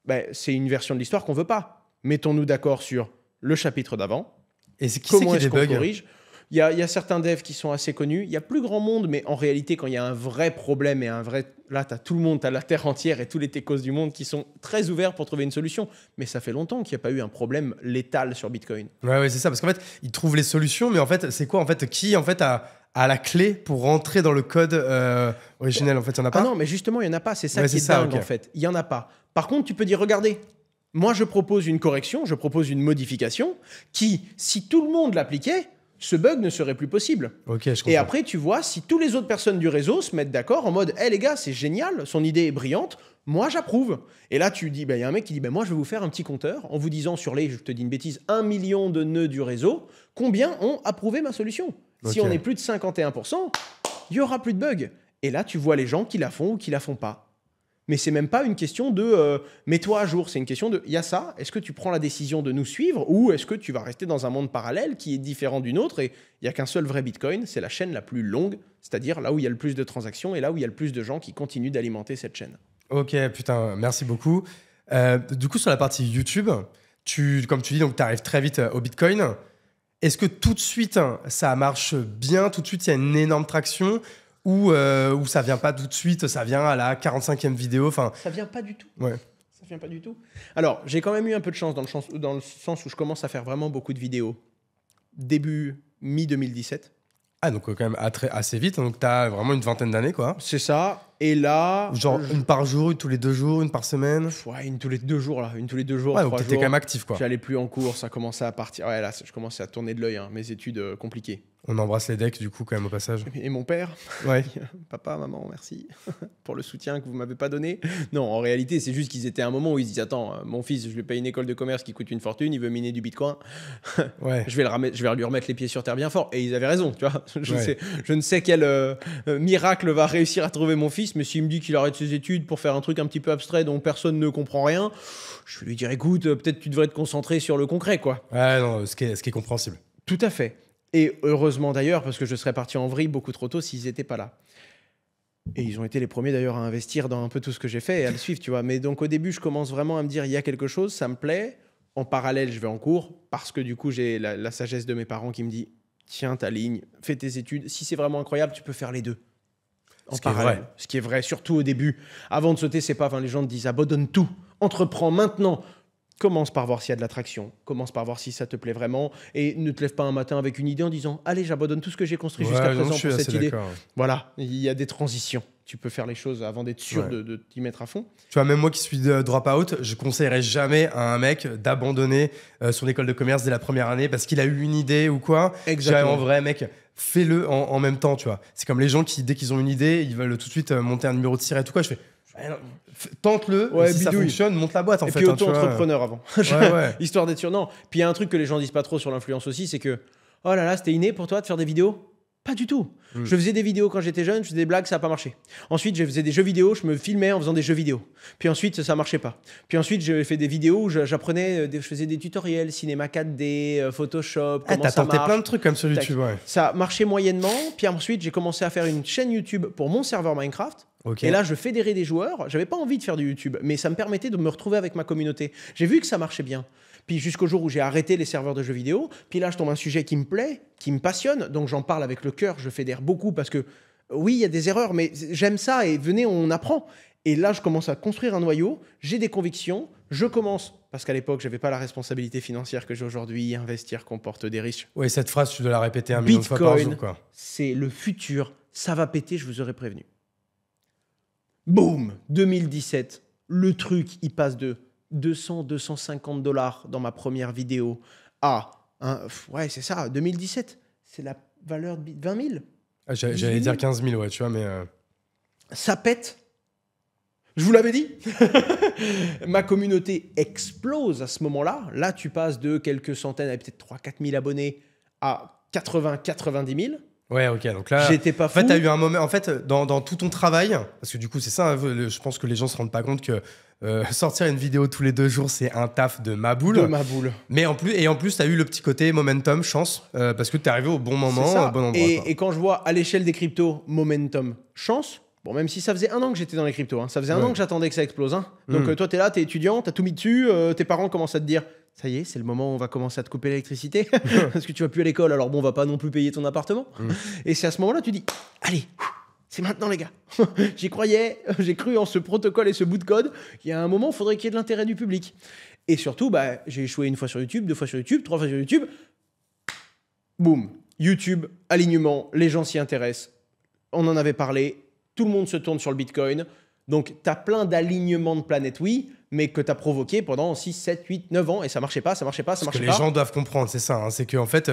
bah, c'est une version de l'histoire qu'on veut pas. Mettons-nous d'accord sur le chapitre d'avant. Et c'est qui Comment c'est qui est-ce qu'on débug? corrige? Il y a certains devs qui sont assez connus. Il y a plus grand monde, mais en réalité, quand il y a un vrai problème et un vrai... Là, tu as tout le monde, tu as la Terre entière et tous les techos du monde qui sont très ouverts pour trouver une solution. Mais ça fait longtemps qu'il n'y a pas eu un problème létal sur Bitcoin. Ouais, c'est ça. Parce qu'en fait, ils trouvent les solutions, mais en fait, c'est quoi en fait qui en fait a la clé pour rentrer dans le code originel? En fait, il y en a pas. Ah non, mais justement, il n'y en a pas. C'est ça Ouais, qui est c'est ça, dingue, ok. en fait. Il n'y en a pas. Par contre, tu peux dire, regardez, moi, je propose une correction, je propose une modification qui, si tout le monde l'appliquait, ce bug ne serait plus possible. Ok, je comprends. Et après, tu vois, si toutes les autres personnes du réseau se mettent d'accord en mode, hé les gars, c'est génial, son idée est brillante, moi j'approuve. Et là, tu dis, il y a un mec qui dit, moi je vais vous faire un petit compteur en vous disant sur les, je te dis une bêtise, 1 million de nœuds du réseau, combien ont approuvé ma solution? Si Ok. on est plus de 51%, il n'y aura plus de bugs. Et là, tu vois les gens qui la font ou qui la font pas. Mais c'est même pas une question de mets-toi à jour, c'est une question de il y a ça, est-ce que tu prends la décision de nous suivre ou est-ce que tu vas rester dans un monde parallèle qui est différent du nôtre et il n'y a qu'un seul vrai Bitcoin, c'est la chaîne la plus longue, c'est-à-dire là où il y a le plus de transactions et là où il y a le plus de gens qui continuent d'alimenter cette chaîne. Ok, putain, merci beaucoup. Du coup, sur la partie YouTube, comme tu dis, donc tu arrives très vite au Bitcoin. Est-ce que tout de suite, ça marche bien? Tout de suite, il y a une énorme traction? Ou ça vient pas tout de suite, ça vient à la 45e vidéo? Enfin, Ça vient pas du tout. ouais. Ça vient pas du tout. Alors, j'ai quand même eu un peu de chance dans le sens où je commence à faire vraiment beaucoup de vidéos. Début mi-2017. Ah, donc quand même assez vite. Donc, tu as vraiment une vingtaine d'années, quoi. C'est ça. Et là... Genre une par jour, une tous les 2 jours, une par semaine. Ouais, une tous les 2 jours, là. Une tous les 2 jours, Ouais, donc 3 t'étais jours. quand même actif, quoi. J'allais plus en cours, ça commençait à partir. Ouais, là, je commençais à tourner de l'œil, hein. Mes études compliquées. On embrasse les decks, du coup, quand même, au passage. Et mon père, Ouais. papa, maman, merci pour le soutien que vous m'avez pas donné. Non, en réalité, c'est juste qu'ils étaient à un moment où ils se disent attends, mon fils, je lui paye une école de commerce qui coûte une fortune, il veut miner du bitcoin. Ouais. Je vais lui remettre les pieds sur terre bien fort. Et ils avaient raison, tu vois. Ouais. Je ne sais quel miracle va réussir à trouver mon fils, mais s'il me dit qu'il arrête ses études pour faire un truc un petit peu abstrait dont personne ne comprend rien, je vais lui dire écoute, peut-être tu devrais te concentrer sur le concret, quoi. Ouais, non, ce qui est compréhensible. Tout à fait. Et heureusement d'ailleurs, parce que je serais parti en vrille beaucoup trop tôt s'ils n'étaient pas là. Et ils ont été les premiers d'ailleurs à investir dans un peu tout ce que j'ai fait et à le suivre, tu vois. Mais donc au début, je commence vraiment à me dire, il y a quelque chose, ça me plaît. En parallèle, je vais en cours parce que du coup, j'ai la sagesse de mes parents qui me dit, tiens ta ligne, fais tes études. Si c'est vraiment incroyable, tu peux faire les deux. En Ce qui est parallèle. vrai. Ce qui est vrai, surtout au début. Avant de sauter, c'est pas, enfin, les gens te disent, abandonne tout, entreprends maintenant. Commence par voir s'il y a de l'attraction. Commence par voir si ça te plaît vraiment. Et ne te lève pas un matin avec une idée en disant allez, j'abandonne tout ce que j'ai construit jusqu'à Ouais, non, présent je suis pour assez cette idée. d'accord. Voilà, il y a des transitions. Tu peux faire les choses avant d'être sûr Ouais. de t'y mettre à fond. Tu vois, même moi qui suis de drop-out, je conseillerais jamais à un mec d'abandonner son école de commerce dès la première année parce qu'il a eu une idée ou quoi. Exactement. En vrai, mec, fais-le en même temps, tu vois. C'est comme les gens qui, dès qu'ils ont une idée, ils veulent tout de suite monter un numéro de tir et tout quoi. Je fais, ouais, non, tente-le, Ouais, et si ça bidouille. fonctionne, monte la boîte en Et fait. puis hein, tu vois. auto-entrepreneur avant. Ouais. Histoire d'être sûr. Non. Puis il y a un truc que les gens disent pas trop sur l'influence aussi, c'est que oh là là, c'était inné pour toi de faire des vidéos. Pas du tout. Je faisais des vidéos quand j'étais jeune, je faisais des blagues, ça n'a pas marché. Ensuite, je faisais des jeux vidéo, je me filmais en faisant des jeux vidéo. Puis ensuite, ça marchait pas. Puis ensuite, j'ai fait des vidéos où j'apprenais, je faisais des tutoriels, cinéma 4D, Photoshop, Ah, comment t'as ça tenté marche. plein de trucs comme sur Tac. YouTube, ouais. Ça marchait moyennement. Puis ensuite, j'ai commencé à faire une chaîne YouTube pour mon serveur Minecraft. Ok. Et là, je fédérais des joueurs. J'avais pas envie de faire du YouTube, mais ça me permettait de me retrouver avec ma communauté. J'ai vu que ça marchait bien. Puis jusqu'au jour où j'ai arrêté les serveurs de jeux vidéo. Puis là, je tombe un sujet qui me plaît, qui me passionne. Donc j'en parle avec le cœur. Je fédère beaucoup parce que oui, il y a des erreurs, mais j'aime ça. Et venez, on apprend. Et là, je commence à construire un noyau. J'ai des convictions. Je commence, parce qu'à l'époque, j'avais pas la responsabilité financière que j'ai aujourd'hui. Investir comporte des risques. Ouais, cette phrase, tu dois la répéter 1 million de fois par Bitcoin, jour, quoi. c'est le futur. Ça va péter, je vous aurais prévenu. Boum, 2017. Le truc, il passe de 200-250 $ dans ma première vidéo à, ouais, c'est ça, 2017. C'est la valeur de 20 000. Ah, j'allais dire 15 000, ouais, tu vois, mais. Ça pète. Je vous l'avais dit. Ma communauté explose à ce moment-là. Là, tu passes de quelques centaines, à peut-être 3-4 000 abonnés à 80-90 000. Ouais, ok, donc là. J'étais pas En fou. fait, tu as eu un moment. En fait, dans tout ton travail, parce que du coup, c'est ça, hein, je pense que les gens se rendent pas compte que sortir une vidéo tous les 2 jours, c'est un taf de ma boule. De ma boule. Mais en plus, tu as eu le petit côté momentum, chance, parce que tu es arrivé au bon moment, C'est ça. au bon endroit. quoi. Et quand je vois à l'échelle des cryptos, momentum, chance. Bon, même si ça faisait 1 an que j'étais dans les cryptos, hein, ça faisait 1 an que j'attendais que ça explose. Hein. Donc toi, t'es là, t'es étudiant, t'as tout mis dessus, tes parents commencent à te dire ça y est, c'est le moment où on va commencer à te couper l'électricité parce que tu vas plus à l'école, alors bon, on va pas non plus payer ton appartement. Et c'est à ce moment-là, tu dis allez, c'est maintenant les gars. J'y croyais, j'ai cru en ce protocole et ce bout de code. Il y a un moment, il faudrait qu'il y ait de l'intérêt du public. Et surtout, bah, j'ai échoué 1 fois sur YouTube, 2 fois sur YouTube, 3 fois sur YouTube. Boum, YouTube, alignement, les gens s'y intéressent. On en avait parlé, tout le monde se tourne sur le Bitcoin. Donc, tu as plein d'alignements de planètes, oui, mais que tu as provoqué pendant 6, 7, 8, 9 ans et ça marchait pas, ça marchait pas, ça Ce que marchait les pas. gens doivent comprendre, c'est ça. Hein, c'est que en fait,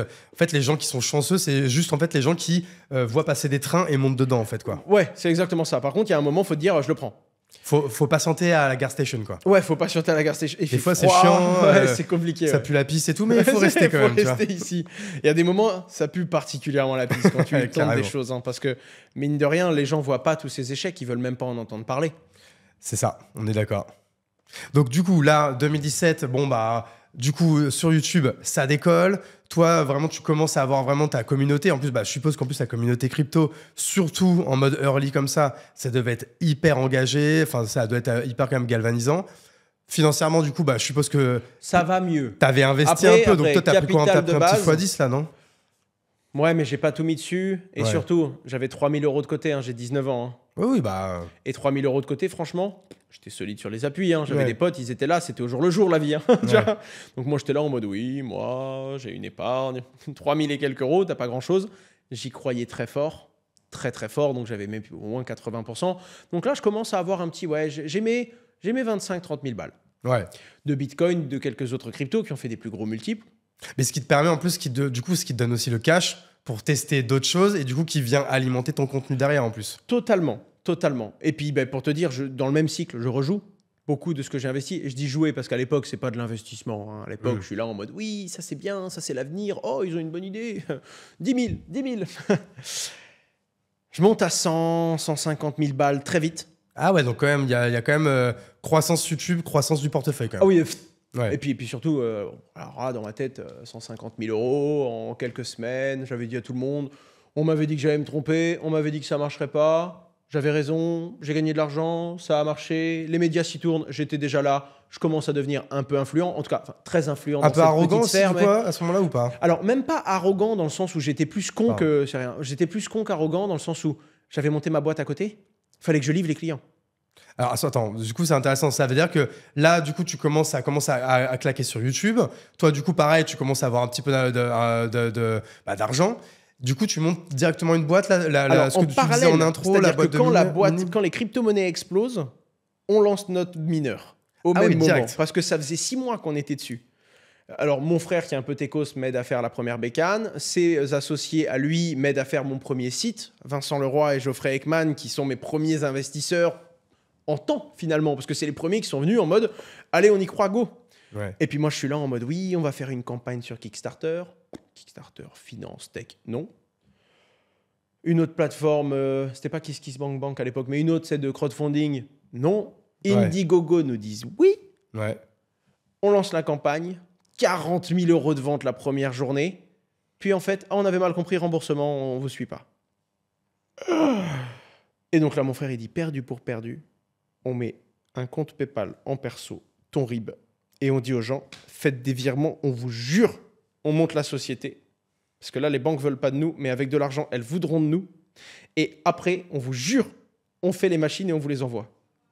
les gens qui sont chanceux, c'est juste en fait les gens qui voient passer des trains et montent dedans, en fait, quoi. Ouais, c'est exactement ça. Par contre, il y a un moment, faut te dire, je le prends. Faut patienter à la Gas Station, quoi. Ouais, faut pas surter à la gare station. Des fois, c'est chiant, Ouais, c'est compliqué. Ça ouais. pue la pisse et tout, mais il faut rester quand même. Faut tu vois. rester ici. Il y a des moments, ça pue particulièrement la piste quand tu Ouais, tentes carrément. des choses. Hein, parce que, mine de rien, les gens voient pas tous ces échecs, ils veulent même pas en entendre parler. C'est ça, on est d'accord. Donc du coup, là, 2017, bon bah, du coup, sur YouTube, ça décolle. Toi, vraiment, tu commences à avoir vraiment ta communauté. En plus, bah, je suppose qu'en plus, la communauté crypto, surtout en mode early comme ça devait être hyper engagé. Enfin, ça doit être hyper quand même galvanisant. Financièrement, du coup, bah, je suppose que Ça va mieux. tu avais investi Après, un peu. Donc toi, t'as pris quoi? capital T'as pris de un petit base. x10 là, non? Ouais, mais j'ai pas tout mis dessus. Et Ouais. surtout, j'avais 3 000 € de côté. Hein, j'ai 19 ans. Hein. Oui, bah. Et 3 000 € de côté, franchement, j'étais solide sur les appuis. Hein. J'avais Ouais. des potes, ils étaient là, c'était au jour le jour la vie. Hein, tu Ouais. vois. Donc moi, j'étais là en mode oui, moi, j'ai une épargne. 3 000 et quelques euros, t'as pas grand-chose. J'y croyais très fort, très très fort. Donc j'avais même au moins 80%. Donc là, je commence à avoir un petit, ouais, j'ai mes 25-30 000 balles. Ouais. De Bitcoin, de quelques autres cryptos qui ont fait des plus gros multiples. Mais ce qui te permet en plus, du coup, ce qui te donne aussi le cash pour tester d'autres choses et du coup qui vient alimenter ton contenu derrière en plus. Totalement, totalement. Et puis, pour te dire, dans le même cycle, je rejoue beaucoup de ce que j'ai investi. Et je dis jouer parce qu'à l'époque, c'est pas de l'investissement. Hein. À l'époque, je suis là en mode, oui, ça c'est bien, ça c'est l'avenir. Oh, ils ont une bonne idée. 10 000. Je monte à 100, 150 000 balles très vite. Ah ouais, donc quand même, il y a quand même croissance YouTube, croissance du portefeuille quand même. Ah oui, Ouais. Et puis surtout, alors là, dans ma tête, 150 000 euros en quelques semaines. J'avais dit à tout le monde, on m'avait dit que j'allais me tromper, on m'avait dit que ça marcherait pas. J'avais raison, j'ai gagné de l'argent, ça a marché. Les médias s'y tournent, j'étais déjà là. Je commence à devenir un peu influent, en tout cas très influent. Un peu arrogant aussi, sphère, quoi, à ce moment-là ou pas? Alors, même pas arrogant dans le sens où j'étais plus con Pardon. que... C'est rien. J'étais plus con qu'arrogant dans le sens où j'avais monté ma boîte à côté. Il fallait que je livre les clients. Alors attends, du coup c'est intéressant, ça veut dire que là du coup tu commences à claquer sur YouTube, toi du coup pareil tu commences à avoir un petit peu d'argent, du coup tu montes directement une boîte, Alors, ce que en tu parallèle, disais en intro, la boîte de quand les crypto-monnaies explosent, on lance notre mineur au Ah même oui, moment. direct. Parce que ça faisait 6 mois qu'on était dessus. Alors, mon frère, qui est un peu techos, m'aide à faire la première bécane. Ses associés à lui m'aident à faire mon premier site. Vincent Leroy et Geoffrey Ekman, qui sont mes premiers investisseurs en temps, finalement. Parce que c'est les premiers qui sont venus en mode « Allez, on y croit, go !» Ouais. Et puis moi, je suis là en mode « Oui, on va faire une campagne sur Kickstarter. » Kickstarter, finance, tech, non. Une autre plateforme, c'était pas KissKissBankBank à l'époque, mais une autre, c'est de crowdfunding, non. Indiegogo nous disent oui. Ouais. On lance la campagne, 40 000 euros de vente la première journée. Puis en fait, on avait mal compris, remboursement, on vous suit pas. Et donc là, mon frère, il dit perdu pour perdu. On met un compte PayPal en perso, ton RIB, et on dit aux gens, faites des virements, on vous jure, on monte la société. Parce que là, les banques veulent pas de nous, mais avec de l'argent, elles voudront de nous. Et après, on vous jure, on fait les machines et on vous les envoie.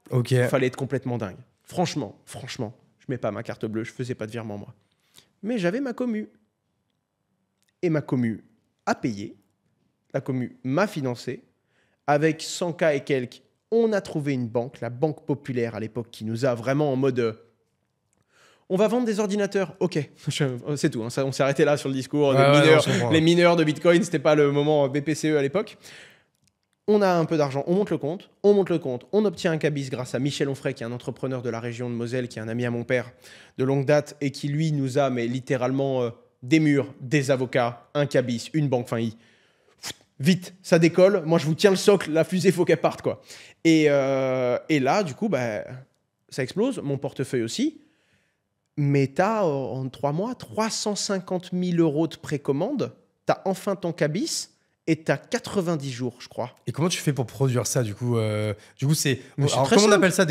Ok. Il fallait être complètement dingue. Franchement, je mets pas ma carte bleue, je faisais pas de virement moi. Mais j'avais ma commu. Et ma commu a payé. La commu m'a financé. Avec 100K et quelques, on a trouvé une banque, la Banque Populaire à l'époque, qui nous a vraiment en mode... on va vendre des ordinateurs. Ok, c'est tout. Hein. Ça, on s'est arrêté là sur le discours. Les mineurs de Bitcoin, c'était pas le moment BPCE à l'époque. On a un peu d'argent, on monte le compte, on obtient un cabis grâce à Michel Onfray, qui est un entrepreneur de la région de Moselle, qui est un ami à mon père de longue date et qui, lui, nous a littéralement des murs, des avocats, un cabis, une banque. Enfin, vite, ça décolle. Moi, je vous tiens le socle, la fusée, faut qu'elle parte, quoi. Et là, du coup, ça explose, mon portefeuille aussi. Mais tu as, en 3 mois, 350 000 euros de précommande. Tu as enfin ton cabis. Et t'as 90 jours, je crois. Et comment tu fais pour produire ça, du coup c'est... Alors, très comment on simple. appelle ça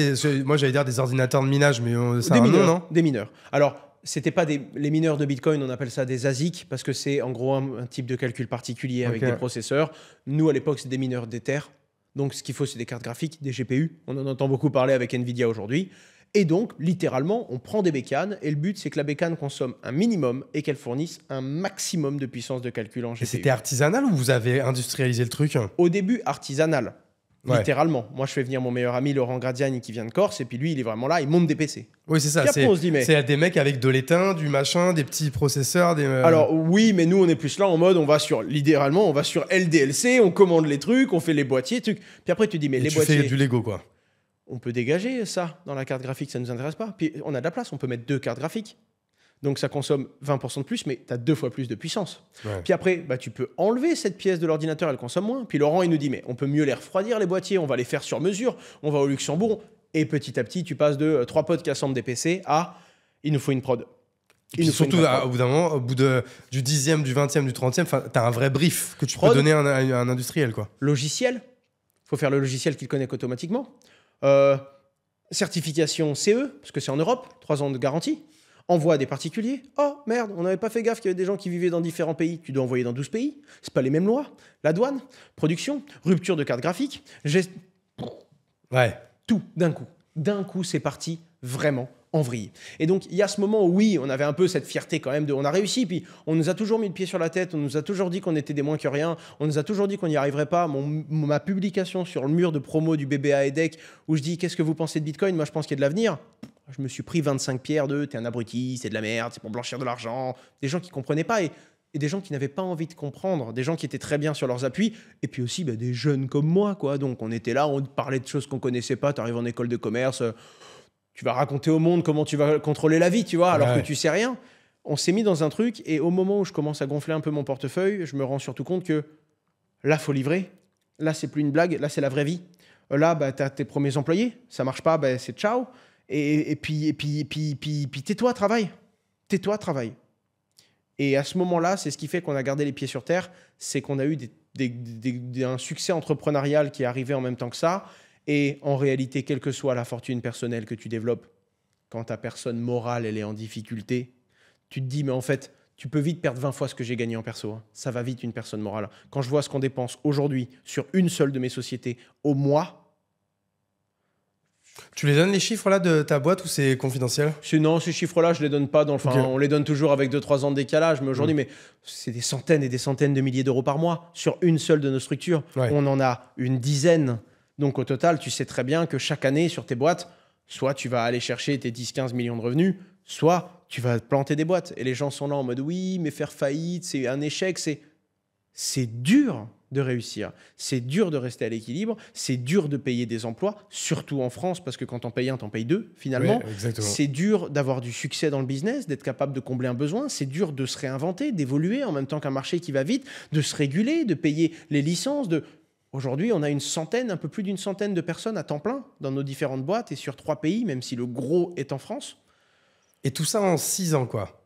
moi, j'allais dire des ordinateurs de minage, mais c'est un nom, non? Des mineurs. Alors, c'était pas les mineurs de Bitcoin, on appelle ça des ASIC, parce que c'est en gros un type de calcul particulier avec des processeurs. Nous, à l'époque, c'est des mineurs d'Ether. Donc, ce qu'il faut, c'est des cartes graphiques, des GPU. On en entend beaucoup parler avec Nvidia aujourd'hui. Et donc, littéralement, on prend des bécanes et le but, c'est que la bécane consomme un minimum et qu'elle fournisse un maximum de puissance de calcul en GPU. Et c'était artisanal ou vous avez industrialisé le truc? Au début, artisanal. Ouais. Littéralement. Moi, je fais venir mon meilleur ami, Laurent Gradiani, qui vient de Corse, et puis lui, il est vraiment là, il monte des PC. Oui, c'est ça. C'est des mecs avec de l'étain, du machin, des petits processeurs. Alors, oui, mais nous, on est plus là en mode, littéralement, on va sur LDLC, on commande les trucs, on fait les boîtiers, trucs. Puis après, tu dis, mais les boîtiers... Tu fais du Lego, quoi. On peut dégager ça dans la carte graphique, ça ne nous intéresse pas. Puis on a de la place, on peut mettre 2 cartes graphiques. Donc ça consomme 20% de plus, mais tu as 2 fois plus de puissance. Ouais. Puis après, tu peux enlever cette pièce de l'ordinateur, elle consomme moins. Puis Laurent, il nous dit, mais on peut mieux les refroidir, les boîtiers, on va les faire sur mesure, on va au Luxembourg. Et petit à petit, tu passes de 3 potes qui assemblent des PC à il nous faut une prod. Et puis surtout, au bout d'un moment, du 10e, du 20e, du 30e, tu as un vrai brief que tu peux donner à un industriel, quoi. Logiciel, il faut faire le logiciel qu'il connecte automatiquement. Certification CE, parce que c'est en Europe, 3 ans de garantie. Envoi à des particuliers. Oh merde, on n'avait pas fait gaffe qu'il y avait des gens qui vivaient dans différents pays. Tu dois envoyer dans 12 pays. C'est pas les mêmes lois. La douane, production, rupture de carte graphique. Ouais. Tout d'un coup. D'un coup, c'est parti vraiment en vrille. Et donc, il y a ce moment où, oui, on avait un peu cette fierté quand même on a réussi, puis on nous a toujours mis le pied sur la tête, on nous a toujours dit qu'on était des moins que rien, on nous a toujours dit qu'on n'y arriverait pas. Ma publication sur le mur de promo du BBA EDEC, où je dis « Qu'est-ce que vous pensez de Bitcoin ?» Moi, je pense qu'il y a de l'avenir. Je me suis pris 25 pierres de « T'es un abruti, c'est de la merde, c'est pour blanchir de l'argent ». Des gens qui ne comprenaient pas. Et et des gens qui n'avaient pas envie de comprendre, des gens qui étaient très bien sur leurs appuis, et puis aussi des jeunes comme moi, quoi. Donc on était là, on parlait de choses qu'on connaissait pas. Tu arrives en école de commerce, tu vas raconter au monde comment tu vas contrôler la vie, tu vois, alors que tu sais rien. On s'est mis dans un truc, et au moment où je commence à gonfler un peu mon portefeuille, je me rends surtout compte que là, faut livrer. Là, c'est plus une blague, là, c'est la vraie vie. Là, bah, tu as tes premiers employés, ça marche pas, bah, c'est ciao. Et puis, tais-toi, travaille. Tais-toi, travaille. Et à ce moment-là, c'est ce qui fait qu'on a gardé les pieds sur terre, c'est qu'on a eu un succès entrepreneurial qui est arrivé en même temps que ça. Et en réalité, quelle que soit la fortune personnelle que tu développes, quand ta personne morale, elle est en difficulté, tu te dis, mais en fait, tu peux vite perdre 20 fois ce que j'ai gagné en perso. Hein. Ça va vite, une personne morale. Quand je vois ce qu'on dépense aujourd'hui sur une seule de mes sociétés au mois. Tu les donnes les chiffres là de ta boîte ou c'est confidentiel? Non, ces chiffres-là, je les donne pas. On les donne toujours avec 2-3 ans de décalage. Mais aujourd'hui, mais c'est des centaines et des centaines de milliers d'euros par mois sur une seule de nos structures. Ouais. On en a une dizaine. Donc au total, tu sais très bien que chaque année sur tes boîtes, soit tu vas aller chercher tes 10-15 millions de revenus, soit tu vas planter des boîtes. Et les gens sont là en mode oui, mais faire faillite, c'est un échec. C'est dur de réussir. C'est dur de rester à l'équilibre. C'est dur de payer des emplois, surtout en France, parce que quand t'en payes un, t'en payes deux, finalement. Ouais, c'est dur d'avoir du succès dans le business, d'être capable de combler un besoin. C'est dur de se réinventer, d'évoluer en même temps qu'un marché qui va vite, de se réguler, de payer les licences. Aujourd'hui, on a un peu plus d'une centaine de personnes à temps plein dans nos différentes boîtes et sur 3 pays, même si le gros est en France. Et tout ça en 6 ans, quoi.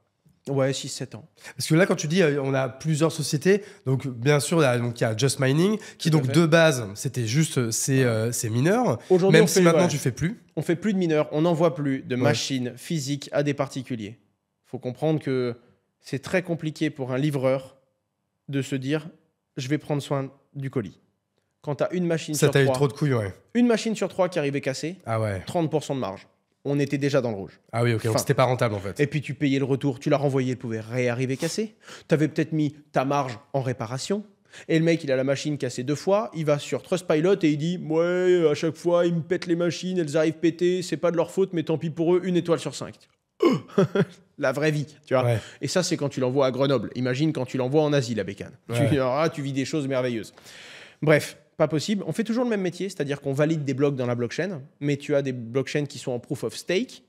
Ouais, 6-7 ans. Parce que là, quand tu dis on a plusieurs sociétés, donc bien sûr, il y a Just Mining, qui donc de base, c'était juste ces mineurs. Aujourd'hui, même si maintenant tu fais plus. On fait plus de mineurs, on n'envoie plus de machines physiques à des particuliers. Il faut comprendre que c'est très compliqué pour un livreur de se dire je vais prendre soin du colis. Quand tu as une machine sur 3. Ça t'a eu trop de couilles, ouais. Une machine sur 3 qui arrivait cassée, 30% de marge. On était déjà dans le rouge. Ah oui, ok, donc c'était pas rentable en fait. Et puis tu payais le retour, tu l'as renvoyé, elle pouvait réarriver cassée. Tu avais peut-être mis ta marge en réparation. Et le mec, il a la machine cassée 2 fois, il va sur Trustpilot et il dit « Ouais, à chaque fois, ils me pètent les machines, elles arrivent pétées, c'est pas de leur faute, mais tant pis pour eux, 1 étoile sur 5. » La vraie vie, tu vois. Ouais. Et ça, c'est quand tu l'envoies à Grenoble. Imagine quand tu l'envoies en Asie, la bécane. Ouais. Tu vis des choses merveilleuses. Bref. Pas possible. On fait toujours le même métier, c'est-à-dire qu'on valide des blocs dans la blockchain, mais tu as des blockchains qui sont en proof of stake,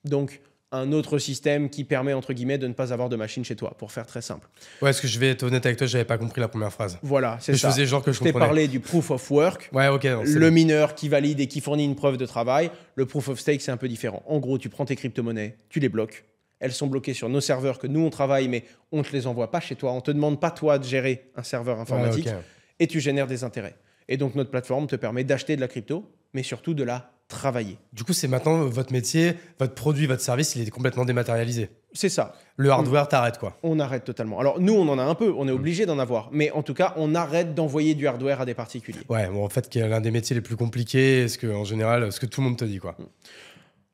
donc un autre système qui permet, entre guillemets, de ne pas avoir de machine chez toi, pour faire très simple. Ouais, parce que je vais être honnête avec toi, j'avais pas compris la première phrase. Voilà, c'est ça. Je faisais genre que je comprenais. Je t'ai parlé du proof of work, ouais, ok. Non, le mineur qui valide et qui fournit une preuve de travail. Le proof of stake, c'est un peu différent. En gros, tu prends tes crypto-monnaies, tu les bloques. Elles sont bloquées sur nos serveurs que nous, on travaille, mais on ne te les envoie pas chez toi. On ne te demande pas, toi, de gérer un serveur informatique et tu génères des intérêts. Et donc, notre plateforme te permet d'acheter de la crypto, mais surtout de la travailler. Du coup, c'est maintenant votre métier, votre produit, votre service, il est complètement dématérialisé. C'est ça. Le hardware, t'arrêtes quoi. On arrête totalement. Alors, nous, on en a un peu, on est obligé d'en avoir. Mais en tout cas, on arrête d'envoyer du hardware à des particuliers. Ouais, bon, en fait, qui est l'un des métiers les plus compliqués, en général, ce que tout le monde te dit, quoi.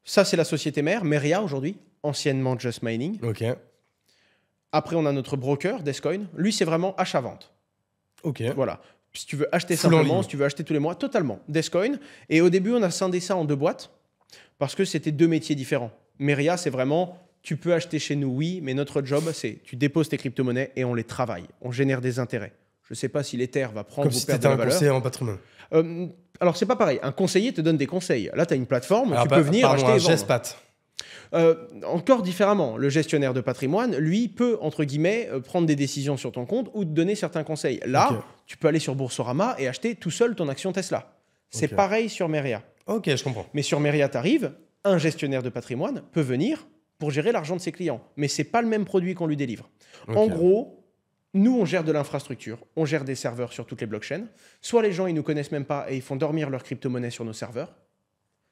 Ça, c'est la société mère, Meria aujourd'hui, anciennement Just Mining. Ok. Après, on a notre broker, Descoin. Lui, c'est vraiment achat-vente. Ok. Voilà. Si tu veux acheter simplement, si tu veux acheter tous les mois, totalement. Descoin. Et au début, on a scindé ça en 2 boîtes parce que c'était 2 métiers différents. Meria, c'est vraiment, tu peux acheter chez nous, oui, mais notre job, c'est tu déposes tes crypto-monnaies et on les travaille. On génère des intérêts. Je ne sais pas si l'Ether va prendre ou perdre de la valeur. Comme si tu étais un conseiller en patrimoine. Alors, c'est pas pareil. Un conseiller te donne des conseils. Là, tu as une plateforme, tu peux venir acheter et vendre. Gespat. Encore différemment, le gestionnaire de patrimoine, lui, peut, entre guillemets, prendre des décisions sur ton compte ou te donner certains conseils. Là, tu peux aller sur Boursorama et acheter tout seul ton action Tesla. C'est pareil sur Meria. Ok, je comprends. Mais sur Meria, t'arrives, un gestionnaire de patrimoine peut venir pour gérer l'argent de ses clients. Mais c'est pas le même produit qu'on lui délivre. En gros, nous, on gère de l'infrastructure, on gère des serveurs sur toutes les blockchains. Soit les gens, ils nous connaissent même pas et ils font dormir leurs crypto-monnaies sur nos serveurs.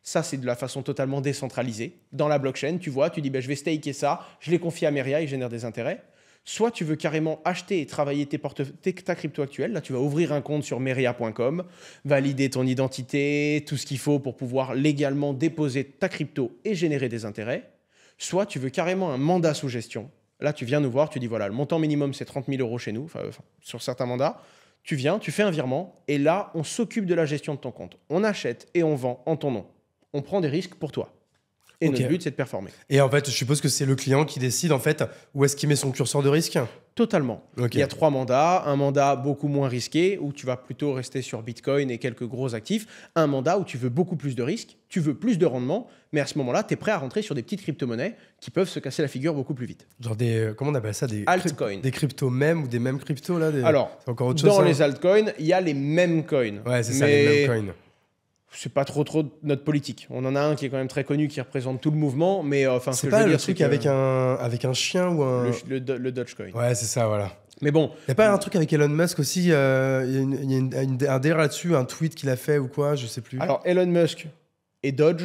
Ça, c'est de la façon totalement décentralisée. Dans la blockchain, tu vois, tu dis je vais staker ça, je les confie à Meria, ils génèrent des intérêts. Soit tu veux carrément acheter et travailler ta crypto actuelle. Là, tu vas ouvrir un compte sur meria.com, valider ton identité, tout ce qu'il faut pour pouvoir légalement déposer ta crypto et générer des intérêts. Soit tu veux carrément un mandat sous gestion. Là, tu viens nous voir, tu dis voilà, le montant minimum, c'est 30 000 € chez nous, sur certains mandats. Tu viens, tu fais un virement et là, on s'occupe de la gestion de ton compte. On achète et on vend en ton nom. On prend des risques pour toi. Et Ok. notre but, c'est de performer. Et en fait, je suppose que c'est le client qui décide en fait où est-ce qu'il met son curseur de risque. Totalement. Ok. Il y a 3 mandats. Un mandat beaucoup moins risqué, où tu vas plutôt rester sur Bitcoin et quelques gros actifs. Un mandat où tu veux beaucoup plus de risques, tu veux plus de rendement, mais à ce moment-là, tu es prêt à rentrer sur des petites crypto-monnaies qui peuvent se casser la figure beaucoup plus vite. Genre des, comment on appelle ça, des Altcoins. des cryptos mèmes ou des mêmes cryptos là. Alors, c'est encore autre chose. dans hein. les altcoins, il y a les mêmes coins. Ouais, c'est ça, Mais les mêmes coins. c'est pas trop notre politique. On en a un qui est quand même très connu, qui représente tout le mouvement, mais enfin, ce C'est que je veux pas le dire, c'est truc que avec un chien ou un. le Dogecoin. Ouais, c'est ça, voilà. Mais bon, Y a pas un truc avec Elon Musk aussi, il y a un délire là-dessus, un tweet qu'il a fait ou quoi, je sais plus. alors Elon Musk et Dodge,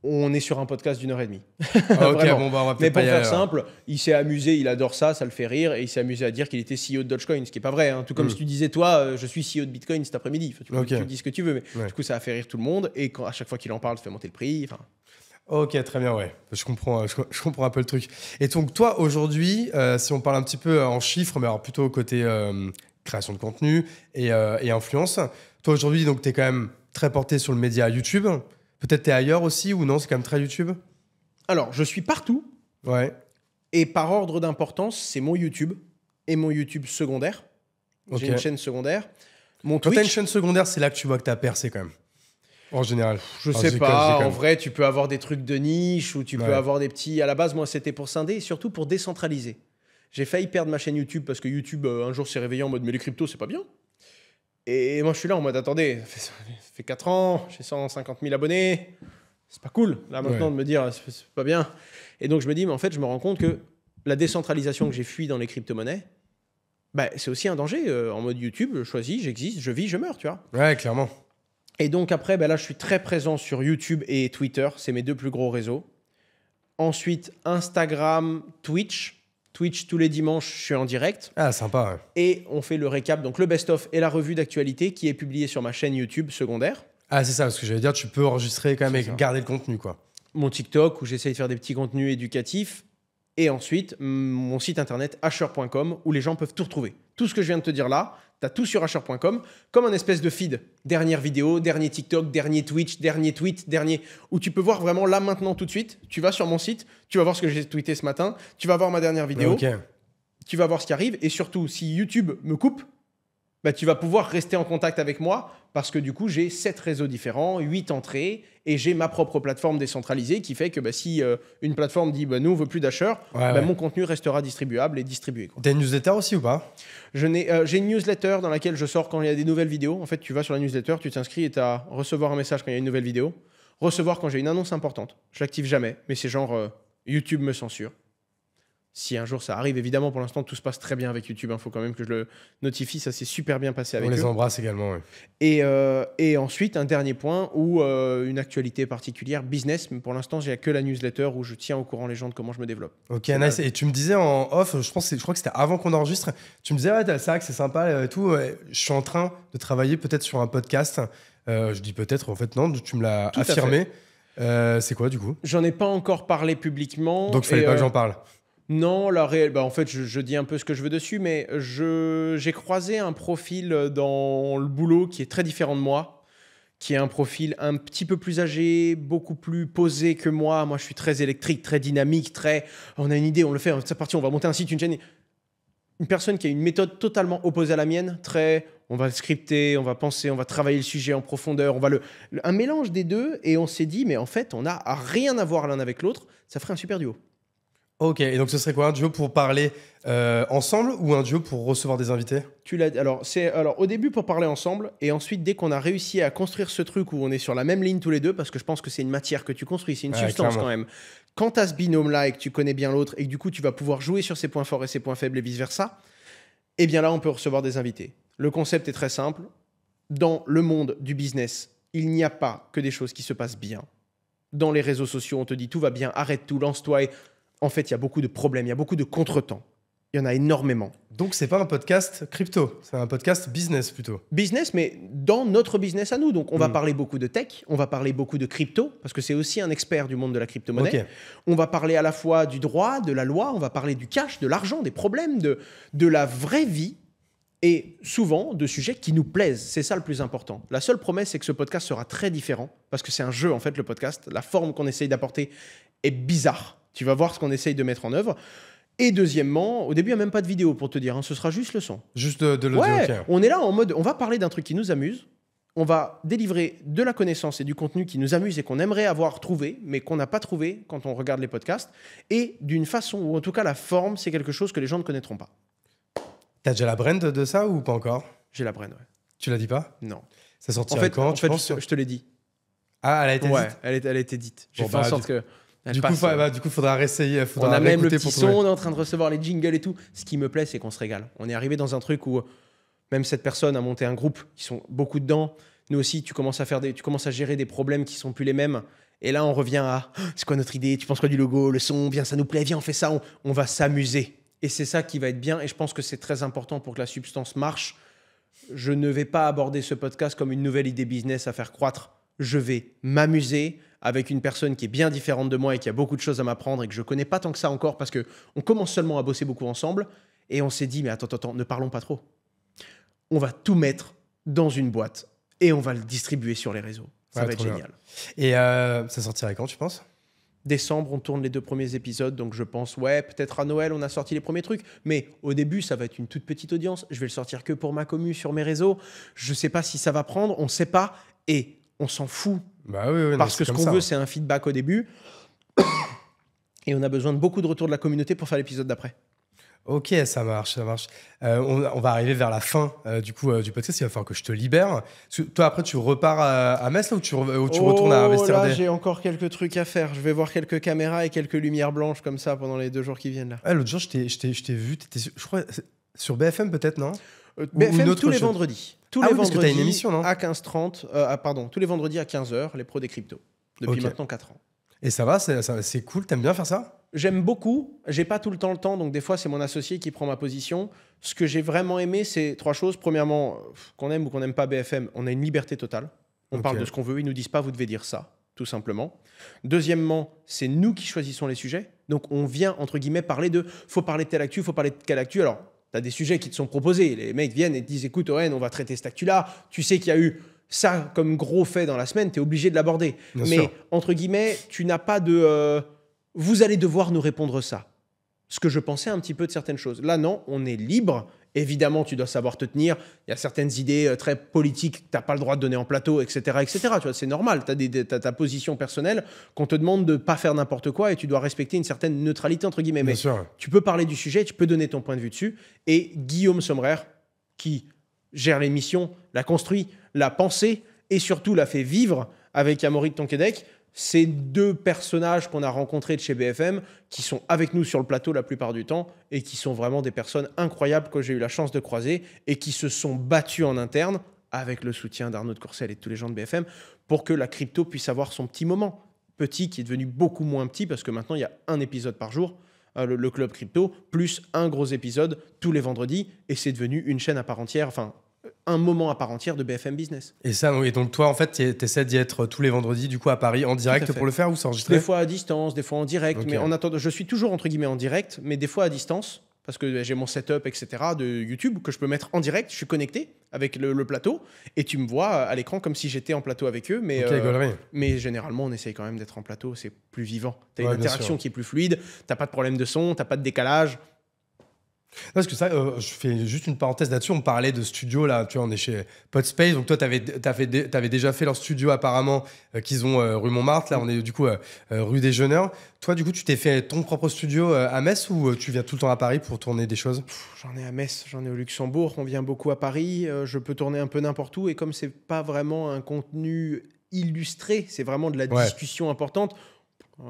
on est sur un podcast d'1h30. Ah, ok, vraiment. bon, bah, on va Mais peut-être pas pour y aller. faire alors. simple, il s'est amusé, il adore ça, ça le fait rire, et il s'est amusé à dire qu'il était CEO de Dogecoin, ce qui est pas vrai. Hein. Tout comme si tu disais, toi, je suis CEO de Bitcoin cet après-midi. Enfin, Ok. tu dis ce que tu veux, mais Ouais. du coup, ça a fait rire tout le monde, et à chaque fois qu'il en parle, ça fait monter le prix. Enfin, Ok, très bien, ouais. Je comprends un peu le truc. Et donc, toi, aujourd'hui, si on parle un petit peu en chiffres, mais alors plutôt côté création de contenu et influence, toi, aujourd'hui, donc, tu es quand même très porté sur le média YouTube. Peut-être tu es ailleurs aussi ou non, c'est quand même très YouTube. alors, je suis partout, Ouais, et par ordre d'importance, c'est mon YouTube et mon YouTube secondaire. Ok. J'ai une chaîne secondaire. Mon quand tu as une Twitch, chaîne secondaire, c'est là que tu vois que tu as percé quand même. En général. je Alors, sais j'ai pas, quand en même- vrai, tu peux avoir des trucs de niche ou tu Ouais. peux avoir des petits. À la base, moi, c'était pour scinder et surtout pour décentraliser. J'ai failli perdre ma chaîne YouTube parce que YouTube, un jour, s'est réveillé en mode mais les cryptos, c'est pas bien. Et moi, je suis là en mode attendez, ça fait 4 ans, j'ai 150 000 abonnés, c'est pas cool, là, maintenant, Ouais. de me dire c'est pas bien. Et donc, je me dis, mais en fait, je me rends compte que la décentralisation que j'ai fui dans les crypto-monnaies, bah, c'est aussi un danger. En mode YouTube, je choisis, j'existe, je vis, je meurs, tu vois. Ouais, clairement. Et donc après, ben là, je suis très présent sur YouTube et Twitter. C'est mes 2 plus gros réseaux. Ensuite, Instagram, Twitch. Twitch, tous les dimanches, je suis en direct. Ah, sympa, ouais. Et on fait le récap, donc le best-of et la revue d'actualité qui est publiée sur ma chaîne YouTube secondaire. Ah, c'est ça, parce que j'allais dire, tu peux enregistrer quand même C'est et ça. garder le contenu, quoi. Mon TikTok où j'essaye de faire des petits contenus éducatifs. Et ensuite, mon site internet asher.com où les gens peuvent tout retrouver. Tout ce que je viens de te dire là, tu as tout sur asher.com, comme un espèce de feed. Dernière vidéo, dernier TikTok, dernier Twitch, dernier tweet, dernier... Où tu peux voir vraiment là, maintenant, tout de suite. Tu vas sur mon site, tu vas voir ce que j'ai tweeté ce matin, tu vas voir ma dernière vidéo, Ok. tu vas voir ce qui arrive. Et surtout, si YouTube me coupe, bah, tu vas pouvoir rester en contact avec moi parce que du coup, j'ai 7 réseaux différents, 8 entrées et j'ai ma propre plateforme décentralisée qui fait que bah, si une plateforme dit bah, nous, on veut plus d'acheteurs, Ouais, bah, ouais. mon contenu restera distribuable et distribué. Quoi. T'as une newsletter aussi ou pas? J'ai une newsletter dans laquelle je sors quand il y a des nouvelles vidéos. En fait, tu vas sur la newsletter, tu t'inscris et tu as recevoir un message quand il y a une nouvelle vidéo, recevoir quand j'ai une annonce importante. Je l'active jamais, mais c'est genre YouTube me censure. Si un jour ça arrive, évidemment, pour l'instant, tout se passe très bien avec YouTube. Il faut quand même que je le notifie. Ça s'est super bien passé On avec les eux. embrasse également, ouais. Et ensuite, un dernier point où une actualité particulière, business. Mais pour l'instant, j'ai que la newsletter où je tiens au courant les gens de comment je me développe. Ok, nice. Et tu me disais en off, je crois que c'était avant qu'on enregistre, tu me disais, ouais, c'est vrai que c'est sympa et tout. Ouais, je suis en train de travailler peut-être sur un podcast. Je dis peut-être, en fait, non, tu me l'as Tout à affirmé. C'est quoi, du coup? J'en ai pas encore parlé publiquement. Donc, il fallait et, pas que j'en parle. Non, la réelle, bah en fait, je dis un peu ce que je veux dessus, mais j'ai croisé un profil dans le boulot qui est très différent de moi, qui est un profil un petit peu plus âgé, beaucoup plus posé que moi. Moi, je suis très électrique, très dynamique, très... On a une idée, on le fait, c'est parti, on va monter un site, une chaîne. Une personne qui a une méthode totalement opposée à la mienne, très... On va le scripter, on va penser, on va travailler le sujet en profondeur, on va un mélange des deux, et on s'est dit, mais en fait, on n'a rien à voir l'un avec l'autre, ça ferait un super duo. Ok, et donc ce serait quoi, un duo pour parler ensemble ou un duo pour recevoir des invités? Alors, au début pour parler ensemble, et ensuite dès qu'on a réussi à construire ce truc où on est sur la même ligne tous les deux, parce que je pense que c'est une matière que tu construis, c'est une Ouais, substance clairement. quand même. Quand tu as ce binôme-là et que tu connais bien l'autre, et que du coup tu vas pouvoir jouer sur ses points forts et ses points faibles et vice-versa, eh bien là on peut recevoir des invités. Le concept est très simple. Dans le monde du business, il n'y a pas que des choses qui se passent bien. Dans les réseaux sociaux, on te dit tout va bien, arrête tout, lance-toi. Et... En fait, il y a beaucoup de problèmes, il y a beaucoup de contretemps. Il y en a énormément. Donc, c'est pas un podcast crypto, c'est un podcast business plutôt. Business, mais dans notre business à nous. Donc, on va parler beaucoup de tech, on va parler beaucoup de crypto, parce que c'est aussi un expert du monde de la crypto-monnaie. Ok. On va parler à la fois du droit, de la loi, on va parler du cash, de l'argent, des problèmes, de la vraie vie. Et souvent de sujets qui nous plaisent. C'est ça le plus important. La seule promesse, c'est que ce podcast sera très différent, parce que c'est un jeu, en fait, le podcast. La forme qu'on essaye d'apporter est bizarre. Tu vas voir ce qu'on essaye de mettre en œuvre. Et deuxièmement, au début, il n'y a même pas de vidéo pour te dire, hein, ce sera juste le son. Juste de l'audio, Ouais, ok. on est là en mode, on va parler d'un truc qui nous amuse, on va délivrer de la connaissance et du contenu qui nous amuse et qu'on aimerait avoir trouvé, mais qu'on n'a pas trouvé quand on regarde les podcasts, et d'une façon, ou en tout cas la forme, c'est quelque chose que les gens ne connaîtront pas. T'as déjà la brand de ça ou pas encore? J'ai la brand, ouais. Tu l'as dit pas? Non. Ça En sortira fait, quand, tu penses? je te l'ai dit. Ah, elle a été Ouais, dite. elle a été dite. J'ai Bon, fait en bah, sorte que... elle Du passe. coup, faudra réessayer. On Faudra a même le réécouter petit pour son, trouver. on est en train de recevoir les jingles et tout. Ce qui me plaît, c'est qu'on se régale. On est arrivé dans un truc où même cette personne a monté un groupe, qui sont beaucoup dedans. Nous aussi, tu commences à gérer des problèmes qui sont plus les mêmes. Et là, on revient à c'est quoi notre idée? Tu penses quoi du logo, le son? Viens, ça nous plaît, viens, on fait ça. On va s'amuser. Et c'est ça qui va être bien. Et je pense que c'est très important pour que la substance marche. Je ne vais pas aborder ce podcast comme une nouvelle idée business à faire croître. Je vais m'amuser avec une personne qui est bien différente de moi et qui a beaucoup de choses à m'apprendre et que je connais pas tant que ça encore parce qu'on commence seulement à bosser beaucoup ensemble. Et on s'est dit, mais attends, ne parlons pas trop. On va tout mettre dans une boîte et on va le distribuer sur les réseaux. Ça va être trop bien. génial. Et ça sortira quand, tu penses? Décembre, on tourne les 2 premiers épisodes, donc je pense, ouais, peut-être à Noël, on a sorti les premiers trucs. Mais au début, ça va être une toute petite audience. Je vais le sortir que pour ma commu, sur mes réseaux. Je sais pas si ça va prendre, on sait pas. Et on s'en fout. Bah oui, non, Parce que c'est ce comme qu'on ça. veut, c'est un feedback au début. Et on a besoin de beaucoup de retours de la communauté pour faire l'épisode d'après. Ok, ça marche, ça marche. On va arriver vers la fin du podcast. Il va falloir que je te libère. Parce que toi, après, tu repars à Metz là, ou tu retournes à investir là, des... j'ai encore quelques trucs à faire. Je vais voir quelques caméras et quelques lumières blanches comme ça pendant les 2 jours qui viennent là. Ah, l'autre jour, je t'ai vu. T'étais je crois sur BFM peut-être, non? Ou BFM une autre tous les chaîne. vendredis. Tous Ah les oui, parce que t'as une vendredis émission, non? à 15h30. Pardon, tous les vendredis à 15h, les pros des cryptos. Depuis Ok. maintenant 4 ans. Et ça va, c'est cool. T'aimes bien faire ça? J'aime beaucoup. J'ai pas tout le temps, donc des fois c'est mon associé qui prend ma position. Ce que j'ai vraiment aimé, c'est 3 choses. Premièrement, qu'on aime ou qu'on n'aime pas BFM, on a une liberté totale. On Ok. parle de ce qu'on veut. Ils nous disent pas vous devez dire ça, tout simplement. Deuxièmement, c'est nous qui choisissons les sujets. Donc on vient entre guillemets parler de faut parler de telle actu, faut parler de quelle actu. Alors tu as des sujets qui te sont proposés. Les mecs viennent et te disent écoute Owen, on va traiter cette actu-là. Tu sais qu'il y a eu ça comme gros fait dans la semaine, tu es obligé de l'aborder. Bien Mais sûr. entre guillemets, tu n'as pas de vous allez devoir nous répondre ça. Ce que je pensais un petit peu de certaines choses. Là, non, on est libre. Évidemment, tu dois savoir te tenir. Il y a certaines idées très politiques que tu n'as pas le droit de donner en plateau, etc. etc. Tu vois, c'est normal. Tu as ta position personnelle qu'on te demande de ne pas faire n'importe quoi et tu dois respecter une certaine neutralité, entre guillemets. Bien Mais sûr. tu peux parler du sujet, tu peux donner ton point de vue dessus. Et Guillaume Sommerer, qui gère l'émission, l'a construit, l'a pensé et surtout l'a fait vivre avec Amaury de Tonquédec. Ces 2 personnages qu'on a rencontrés de chez BFM, qui sont avec nous sur le plateau la plupart du temps et qui sont vraiment des personnes incroyables que j'ai eu la chance de croiser et qui se sont battus en interne avec le soutien d'Arnaud de Courcelles et de tous les gens de BFM pour que la crypto puisse avoir son petit moment. Petit qui est devenu beaucoup moins petit parce que maintenant il y a un épisode par jour, le Club Crypto, plus un gros épisode tous les vendredis et c'est devenu une chaîne à part entière, enfin un moment à part entière de BFM Business. Et ça, et donc toi, en fait, t'essaies d'y être tous les vendredis, du coup, à Paris, en direct Tout à fait. pour le faire ou c'est enregistré? Des fois à distance, des fois en direct. Ok. Mais en attendant, je suis toujours entre guillemets en direct, mais des fois à distance, parce que j'ai mon setup, etc. de YouTube que je peux mettre en direct. Je suis connecté avec le plateau et tu me vois à l'écran comme si j'étais en plateau avec eux. Mais, Ok, gaulerie. mais généralement, on essaye quand même d'être en plateau. C'est plus vivant. Tu as Ouais, une bien interaction sûr. qui est plus fluide. Tu pas de problème de son, tu pas de décalage. Non, parce que ça, je fais juste une parenthèse là-dessus. On parlait de studio, là, tu vois, on est chez Podspace. Donc toi, t'avais déjà fait leur studio apparemment qu'ils ont rue Montmartre. Là, on est du coup rue des Jeuneurs. Toi, du coup, tu t'es fait ton propre studio à Metz ou tu viens tout le temps à Paris pour tourner des choses? J'en ai à Metz, j'en ai au Luxembourg. On vient beaucoup à Paris. Je peux tourner un peu n'importe où. Et comme c'est pas vraiment un contenu illustré, c'est vraiment de la Ouais. discussion importante.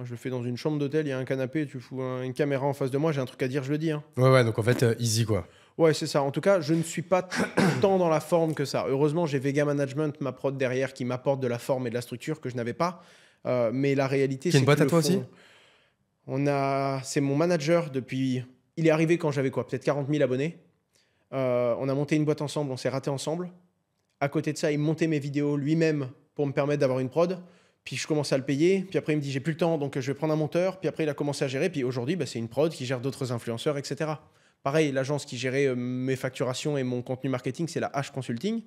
Je le fais dans une chambre d'hôtel, il y a un canapé, tu fous une caméra en face de moi, j'ai un truc à dire, je le dis. Hein. Ouais, donc en fait, easy quoi. Ouais, c'est ça. En tout cas, je ne suis pas tant dans la forme que ça. Heureusement, j'ai Vega Management, ma prod derrière, qui m'apporte de la forme et de la structure que je n'avais pas. Mais la réalité, Qui est une boîte que à toi aussi? C'est mon manager depuis... Il est arrivé quand j'avais quoi? Peut-être 40 000 abonnés. On a monté une boîte ensemble, on s'est raté ensemble. À côté de ça, il montait mes vidéos lui-même pour me permettre d'avoir une prod. Puis je commençais à le payer. Puis après, il me dit j'ai plus le temps, donc je vais prendre un monteur. Puis après, il a commencé à gérer. Puis aujourd'hui, c'est une prod qui gère d'autres influenceurs, etc. Pareil, l'agence qui gérait mes facturations et mon contenu marketing, c'est la H Consulting,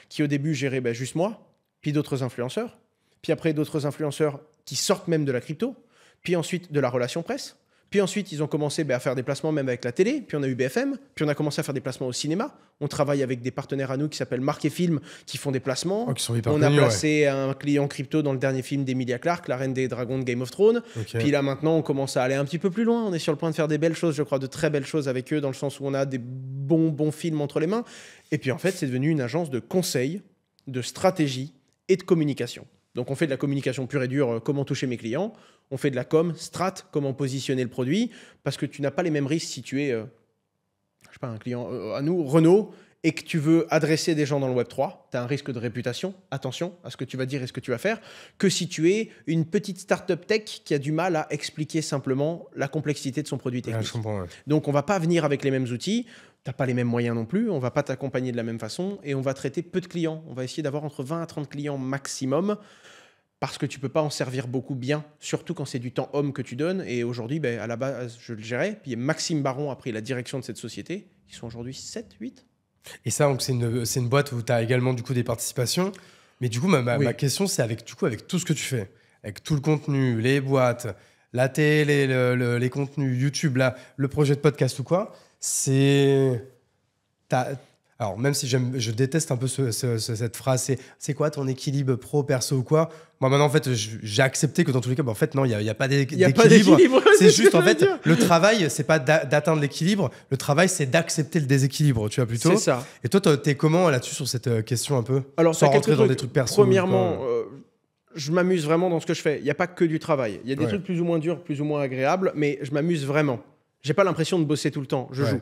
qui au début gérait juste moi, puis d'autres influenceurs, puis après d'autres influenceurs qui sortent même de la crypto, puis ensuite de la relation presse. Puis ensuite, ils ont commencé à faire des placements même avec la télé. Puis on a eu BFM. Puis on a commencé à faire des placements au cinéma. On travaille avec des partenaires à nous qui s'appellent Marc et Film qui font des placements. Qui sont hyper on a connus, placé un client crypto dans le dernier film d'Emilia Clarke, La Reine des Dragons de Game of Thrones. Puis là, maintenant, on commence à aller un petit peu plus loin. On est sur le point de faire des belles choses, je crois, de très belles choses avec eux, dans le sens où on a des bons films entre les mains. Et puis en fait, c'est devenu une agence de conseil, de stratégie et de communication. Donc on fait de la communication pure et dure, comment toucher mes clients. On fait de la com, strat, comment positionner le produit, parce que tu n'as pas les mêmes risques si tu es, je sais pas, un client à nous, Renault, et que tu veux adresser des gens dans le Web3, tu as un risque de réputation, attention à ce que tu vas dire et ce que tu vas faire, que si tu es une petite startup tech qui a du mal à expliquer simplement la complexité de son produit technique. Je comprends, ouais. Donc on va pas venir avec les mêmes outils, tu n'as pas les mêmes moyens non plus, on va pas t'accompagner de la même façon, et on va traiter peu de clients. On va essayer d'avoir entre 20 à 30 clients maximum, parce que tu peux pas en servir beaucoup bien, surtout quand c'est du temps homme que tu donnes. Et aujourd'hui, à la base, je le gérais. Puis Maxime Baron a pris la direction de cette société. Ils sont aujourd'hui 7, 8. Et ça, donc, c'est une boîte où tu as également du coup des participations. Mais du coup, ma question, c'est avec tout ce que tu fais, avec tout le contenu, les boîtes, la télé, les contenus, YouTube, là, le projet de podcast ou quoi, c'est... Alors, même si je déteste un peu cette phrase, c'est quoi ton équilibre pro-perso ou quoi? Moi, maintenant, en fait, j'ai accepté que dans tous les cas, en fait, non, il n'y a pas d'équilibre. C'est juste, en fait, le travail, c'est pas d'atteindre l'équilibre. Le travail, c'est d'accepter le déséquilibre, tu vois, plutôt. C'est ça. Et toi, t'es comment là-dessus sur cette question un peu? Alors, sans rentrer dans des trucs perso. Premièrement, je m'amuse vraiment dans ce que je fais. Il n'y a pas que du travail. Il y a des trucs plus ou moins durs, plus ou moins agréables, mais je m'amuse vraiment. J'ai pas l'impression de bosser tout le temps. Je joue.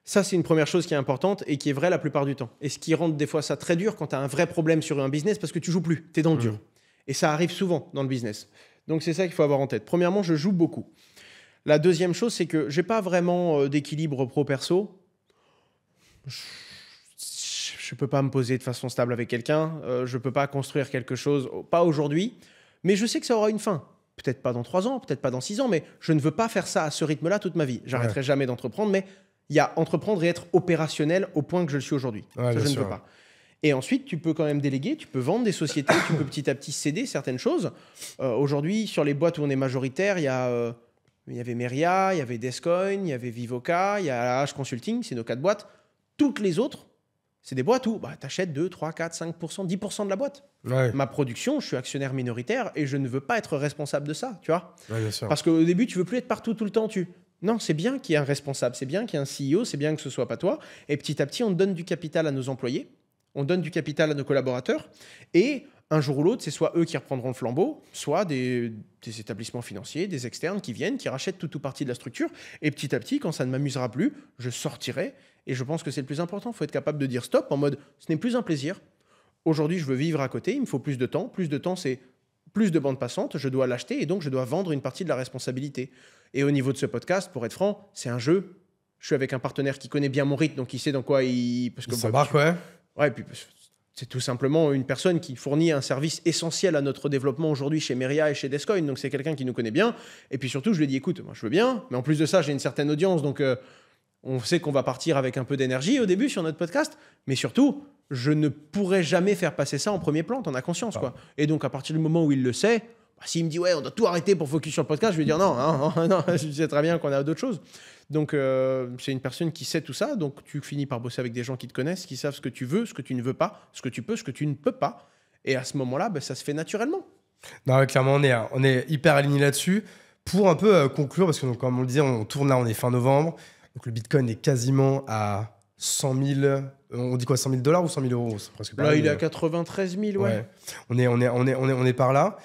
Ça, c'est une première chose qui est importante et qui est vraie la plupart du temps. Et ce qui rend des fois ça très dur quand tu as un vrai problème sur un business parce que tu joues plus, tu es dans le dur. Et ça arrive souvent dans le business. Donc, c'est ça qu'il faut avoir en tête. Premièrement, je joue beaucoup. La deuxième chose, c'est que j'ai pas vraiment d'équilibre pro-perso. Je peux pas me poser de façon stable avec quelqu'un. Je peux pas construire quelque chose, pas aujourd'hui. Mais je sais que ça aura une fin. Peut-être pas dans 3 ans, peut-être pas dans 6 ans, mais je ne veux pas faire ça à ce rythme-là toute ma vie. J'arrêterai jamais d'entreprendre, mais il y a entreprendre et être opérationnel au point que je le suis aujourd'hui. Ça, je ne veux pas. Et ensuite, tu peux quand même déléguer, tu peux vendre des sociétés, tu peux petit à petit céder certaines choses. Aujourd'hui, sur les boîtes où on est majoritaire, il y avait Meria, il y avait Descoin, il y avait Vivoca, il y a H Consulting, c'est nos 4 boîtes. Toutes les autres, c'est des boîtes où tu achètes 2, 3, 4, 5%, 10% de la boîte. Ma production, je suis actionnaire minoritaire et je ne veux pas être responsable de ça, tu vois. Bien sûr. Parce qu'au début, tu veux plus être partout tout le temps. Non, c'est bien qu'il y ait un responsable, c'est bien qu'il y ait un CEO, c'est bien que ce soit pas toi. Et petit à petit, on donne du capital à nos employés, on donne du capital à nos collaborateurs. Et un jour ou l'autre, c'est soit eux qui reprendront le flambeau, soit des établissements financiers, des externes qui viennent, qui rachètent tout ou partie de la structure. Et petit à petit, quand ça ne m'amusera plus, je sortirai. Et je pense que c'est le plus important. Il faut être capable de dire stop en mode « ce n'est plus un plaisir. Aujourd'hui, je veux vivre à côté, il me faut plus de temps. Plus de temps, c'est plus de bande passante, je dois l'acheter et donc je dois vendre une partie de la responsabilité. » Et au niveau de ce podcast, pour être franc, c'est un jeu. Je suis avec un partenaire qui connaît bien mon rythme, donc il sait dans quoi il... Parce que, ça marche, ouais. Ouais, puis c'est tout simplement une personne qui fournit un service essentiel à notre développement aujourd'hui chez Meria et chez Descoin. Donc c'est quelqu'un qui nous connaît bien. Et puis surtout, je lui ai dit, écoute, moi je veux bien, mais en plus de ça, j'ai une certaine audience, donc on sait qu'on va partir avec un peu d'énergie au début sur notre podcast. Mais surtout, je ne pourrai jamais faire passer ça en premier plan, t'en as conscience, quoi. Et donc à partir du moment où il le sait... S'il me dit, ouais, on doit tout arrêter pour focus sur le podcast, je vais dire non, je sais très bien qu'on a d'autres choses. Donc, c'est une personne qui sait tout ça. Donc, tu finis par bosser avec des gens qui te connaissent, qui savent ce que tu veux, ce que tu ne veux pas, ce que tu peux, ce que tu ne peux pas. Et à ce moment-là, ça se fait naturellement. Non, clairement, on est hyper alignés là-dessus. Pour un peu conclure, parce que donc, comme on le disait, on tourne là, on est fin novembre. Donc, le Bitcoin est quasiment à 100 000... On dit quoi, 100 000 $ ou 100 000 euros? C'est presque pareil, là, il est à 93 000, ouais. On est par là.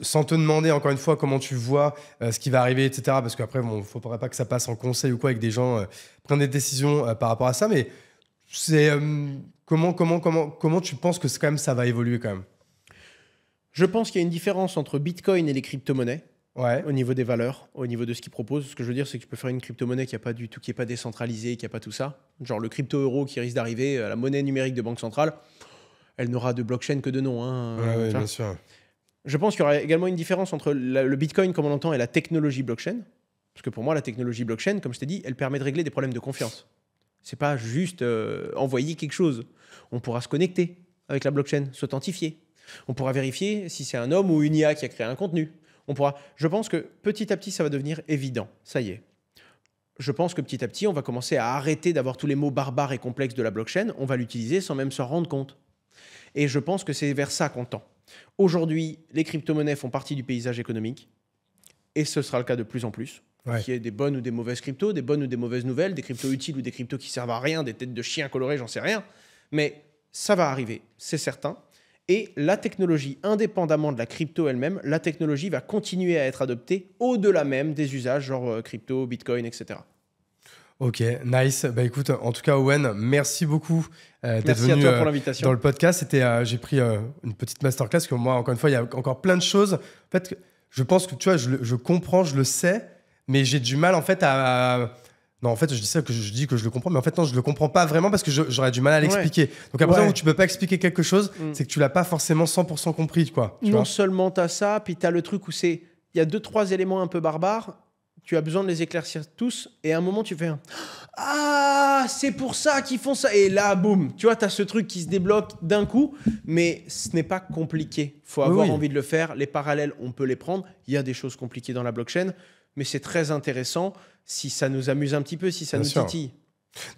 Sans te demander encore une fois comment tu vois ce qui va arriver, etc. Parce qu'après, il ne faudrait pas que ça passe en conseil ou quoi, avec des gens prennent des décisions par rapport à ça. Mais c'est comment tu penses que quand même ça va évoluer quand même? Je pense qu'il y a une différence entre Bitcoin et les crypto-monnaies. Ouais. Au niveau des valeurs, au niveau de ce qu'ils proposent. Ce que je veux dire, c'est que tu peux faire une crypto-monnaie qui n'est pas décentralisée, qui n'a pas tout ça. Genre le crypto-euro qui risque d'arriver, la monnaie numérique de banque centrale, elle n'aura de blockchain que de nom. Ouais, bien sûr. Je pense qu'il y aura également une différence entre le Bitcoin, comme on l'entend, et la technologie blockchain. Parce que pour moi, la technologie blockchain, comme je t'ai dit, elle permet de régler des problèmes de confiance. C'est pas juste envoyer quelque chose. On pourra se connecter avec la blockchain, s'authentifier. On pourra vérifier si c'est un homme ou une IA qui a créé un contenu. Je pense que petit à petit, ça va devenir évident. Ça y est. Je pense que petit à petit, on va commencer à arrêter d'avoir tous les mots barbares et complexes de la blockchain. On va l'utiliser sans même s'en rendre compte. Et je pense que c'est vers ça qu'on tend. Aujourd'hui, les crypto-monnaies font partie du paysage économique. Et ce sera le cas de plus en plus. Ouais. Qu'il y ait des bonnes ou des mauvaises cryptos, des bonnes ou des mauvaises nouvelles, des cryptos utiles ou des cryptos qui servent à rien, des têtes de chiens colorées, j'en sais rien. Mais ça va arriver, c'est certain. Et la technologie, indépendamment de la crypto elle-même, la technologie va continuer à être adoptée au-delà même des usages genre crypto, bitcoin, etc. Ok, nice. Bah écoute, en tout cas, Owen, merci beaucoup d'être venu à toi pour l'invitation. dans le podcast. J'ai pris une petite masterclass, parce que moi, encore une fois, il y a encore plein de choses. En fait, je pense que, tu vois, je comprends, je le sais, mais j'ai du mal, en fait, Non, en fait, je dis ça, je dis que je le comprends, mais en fait, non, je le comprends pas vraiment parce que j'aurais du mal à l'expliquer. Donc, après, où tu peux pas expliquer quelque chose, c'est que tu l'as pas forcément 100% compris, quoi. Non seulement tu as ça, puis tu as le truc où il y a 2-3 éléments un peu barbares, tu as besoin de les éclaircir tous, et à un moment, tu fais un « Ah, c'est pour ça qu'ils font ça !» Et là, boum, tu vois, tu as ce truc qui se débloque d'un coup, mais ce n'est pas compliqué. Il faut avoir envie de le faire. Les parallèles, on peut les prendre. Il y a des choses compliquées dans la blockchain, mais c'est très intéressant si ça nous amuse un petit peu, si ça nous titille.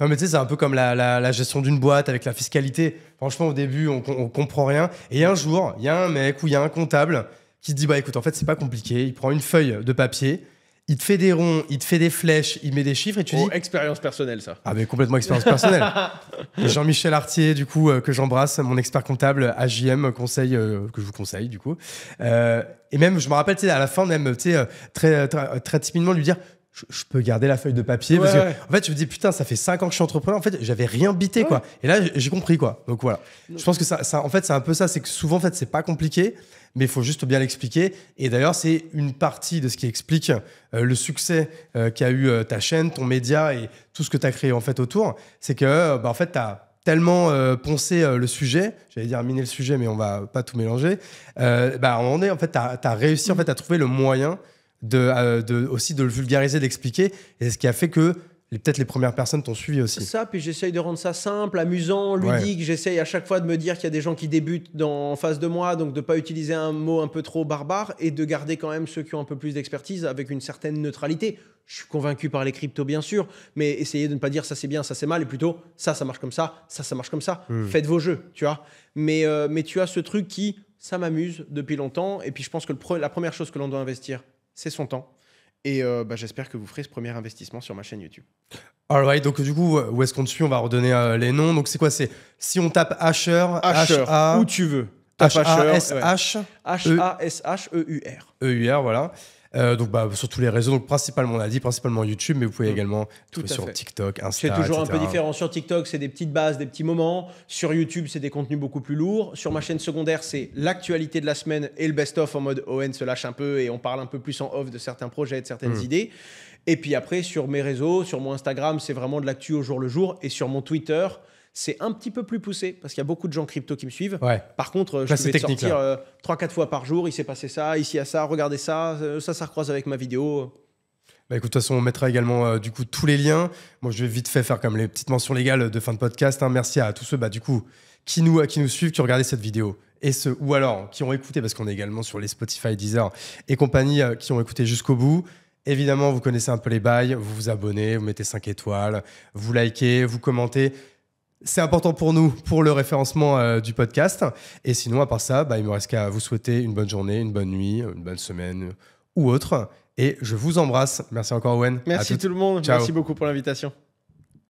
Non, mais tu sais, c'est un peu comme la gestion d'une boîte avec la fiscalité. Franchement, au début, on comprend rien. Et un jour, il y a un mec ou il y a un comptable qui se dit, bah écoute, en fait, c'est pas compliqué. Il prend une feuille de papier, il te fait des ronds, il te fait des flèches, il met des chiffres et tu dis... expérience personnelle, ça. Ah, mais complètement expérience personnelle. Jean-Michel Artier, du coup, que j'embrasse, mon expert comptable, AJM, conseil, que je vous conseille, du coup. Et même, je me rappelle, tu sais, à la fin, même, tu sais, très timidement lui dire... Je peux garder la feuille de papier parce que en fait je me dis putain, ça fait 5 ans que je suis entrepreneur, en fait j'avais rien bité quoi, et là j'ai compris quoi. Donc voilà, je pense que ça en fait c'est un peu ça, c'est que souvent en fait c'est pas compliqué, mais il faut juste bien l'expliquer. Et d'ailleurs c'est une partie de ce qui explique le succès qu'a eu ta chaîne, ton média et tout ce que tu as créé en fait autour, c'est que en fait t'as tellement poncé le sujet, j'allais dire miner le sujet mais on va pas tout mélanger, à un moment donné en fait t'as réussi en fait à trouver le moyen aussi de le vulgariser, d'expliquer, et c'est ce qui a fait que peut-être les premières personnes t'ont suivi aussi. Ça, puis j'essaye de rendre ça simple, amusant, ludique. J'essaye à chaque fois de me dire qu'il y a des gens qui débutent en face de moi, donc de ne pas utiliser un mot un peu trop barbare et de garder quand même ceux qui ont un peu plus d'expertise avec une certaine neutralité. Je suis convaincu par les cryptos, bien sûr, mais essayez de ne pas dire ça c'est bien, ça c'est mal, et plutôt ça marche comme ça marche comme ça. Faites vos jeux, tu vois. Mais tu as ce truc qui, ça m'amuse depuis longtemps, et puis je pense que la première chose que l'on doit investir, c'est son temps. Et j'espère que vous ferez ce premier investissement sur ma chaîne YouTube. Alright, donc du coup, où est-ce qu'on te suit? On va redonner les noms. Donc c'est quoi? C'est si on tape Asher, H-A, où tu veux. H-A-S-H H-A-S-H-E-U-R. E-U-R, voilà. Donc sur tous les réseaux, donc principalement on a dit, principalement YouTube, mais vous pouvez également trouver sur TikTok, Insta, c'est toujours etc. un peu différent. Sur TikTok, c'est des petites bases, des petits moments. Sur YouTube, c'est des contenus beaucoup plus lourds. Sur ma chaîne secondaire, c'est l'actualité de la semaine et le best-of en mode Owen se lâche un peu et on parle un peu plus en off de certains projets, de certaines idées. Et puis après, sur mes réseaux, sur mon Instagram, c'est vraiment de l'actu au jour le jour. Et sur mon Twitter, c'est un petit peu plus poussé parce qu'il y a beaucoup de gens crypto qui me suivent. Par contre, je vais sortir 3-4 fois par jour. Il s'est passé ça, ici à ça, regardez ça, ça recroise avec ma vidéo. Écoute, de toute façon, on mettra également du coup tous les liens. Moi, je vais vite fait faire comme les petites mentions légales de fin de podcast. Merci à tous ceux du coup qui nous suivent, qui ont regardé cette vidéo et ceux ou alors qui ont écouté, parce qu'on est également sur les Spotify, Deezer et compagnie, qui ont écouté jusqu'au bout. Évidemment, vous connaissez un peu les bails. Vous vous abonnez, vous mettez 5 étoiles, vous likez, vous commentez. C'est important pour nous, pour le référencement du podcast. Et sinon, à part ça, il me reste qu'à vous souhaiter une bonne journée, une bonne nuit, une bonne semaine ou autre. Et je vous embrasse. Merci encore, Owen. Merci tout le monde. Ciao. Merci beaucoup pour l'invitation.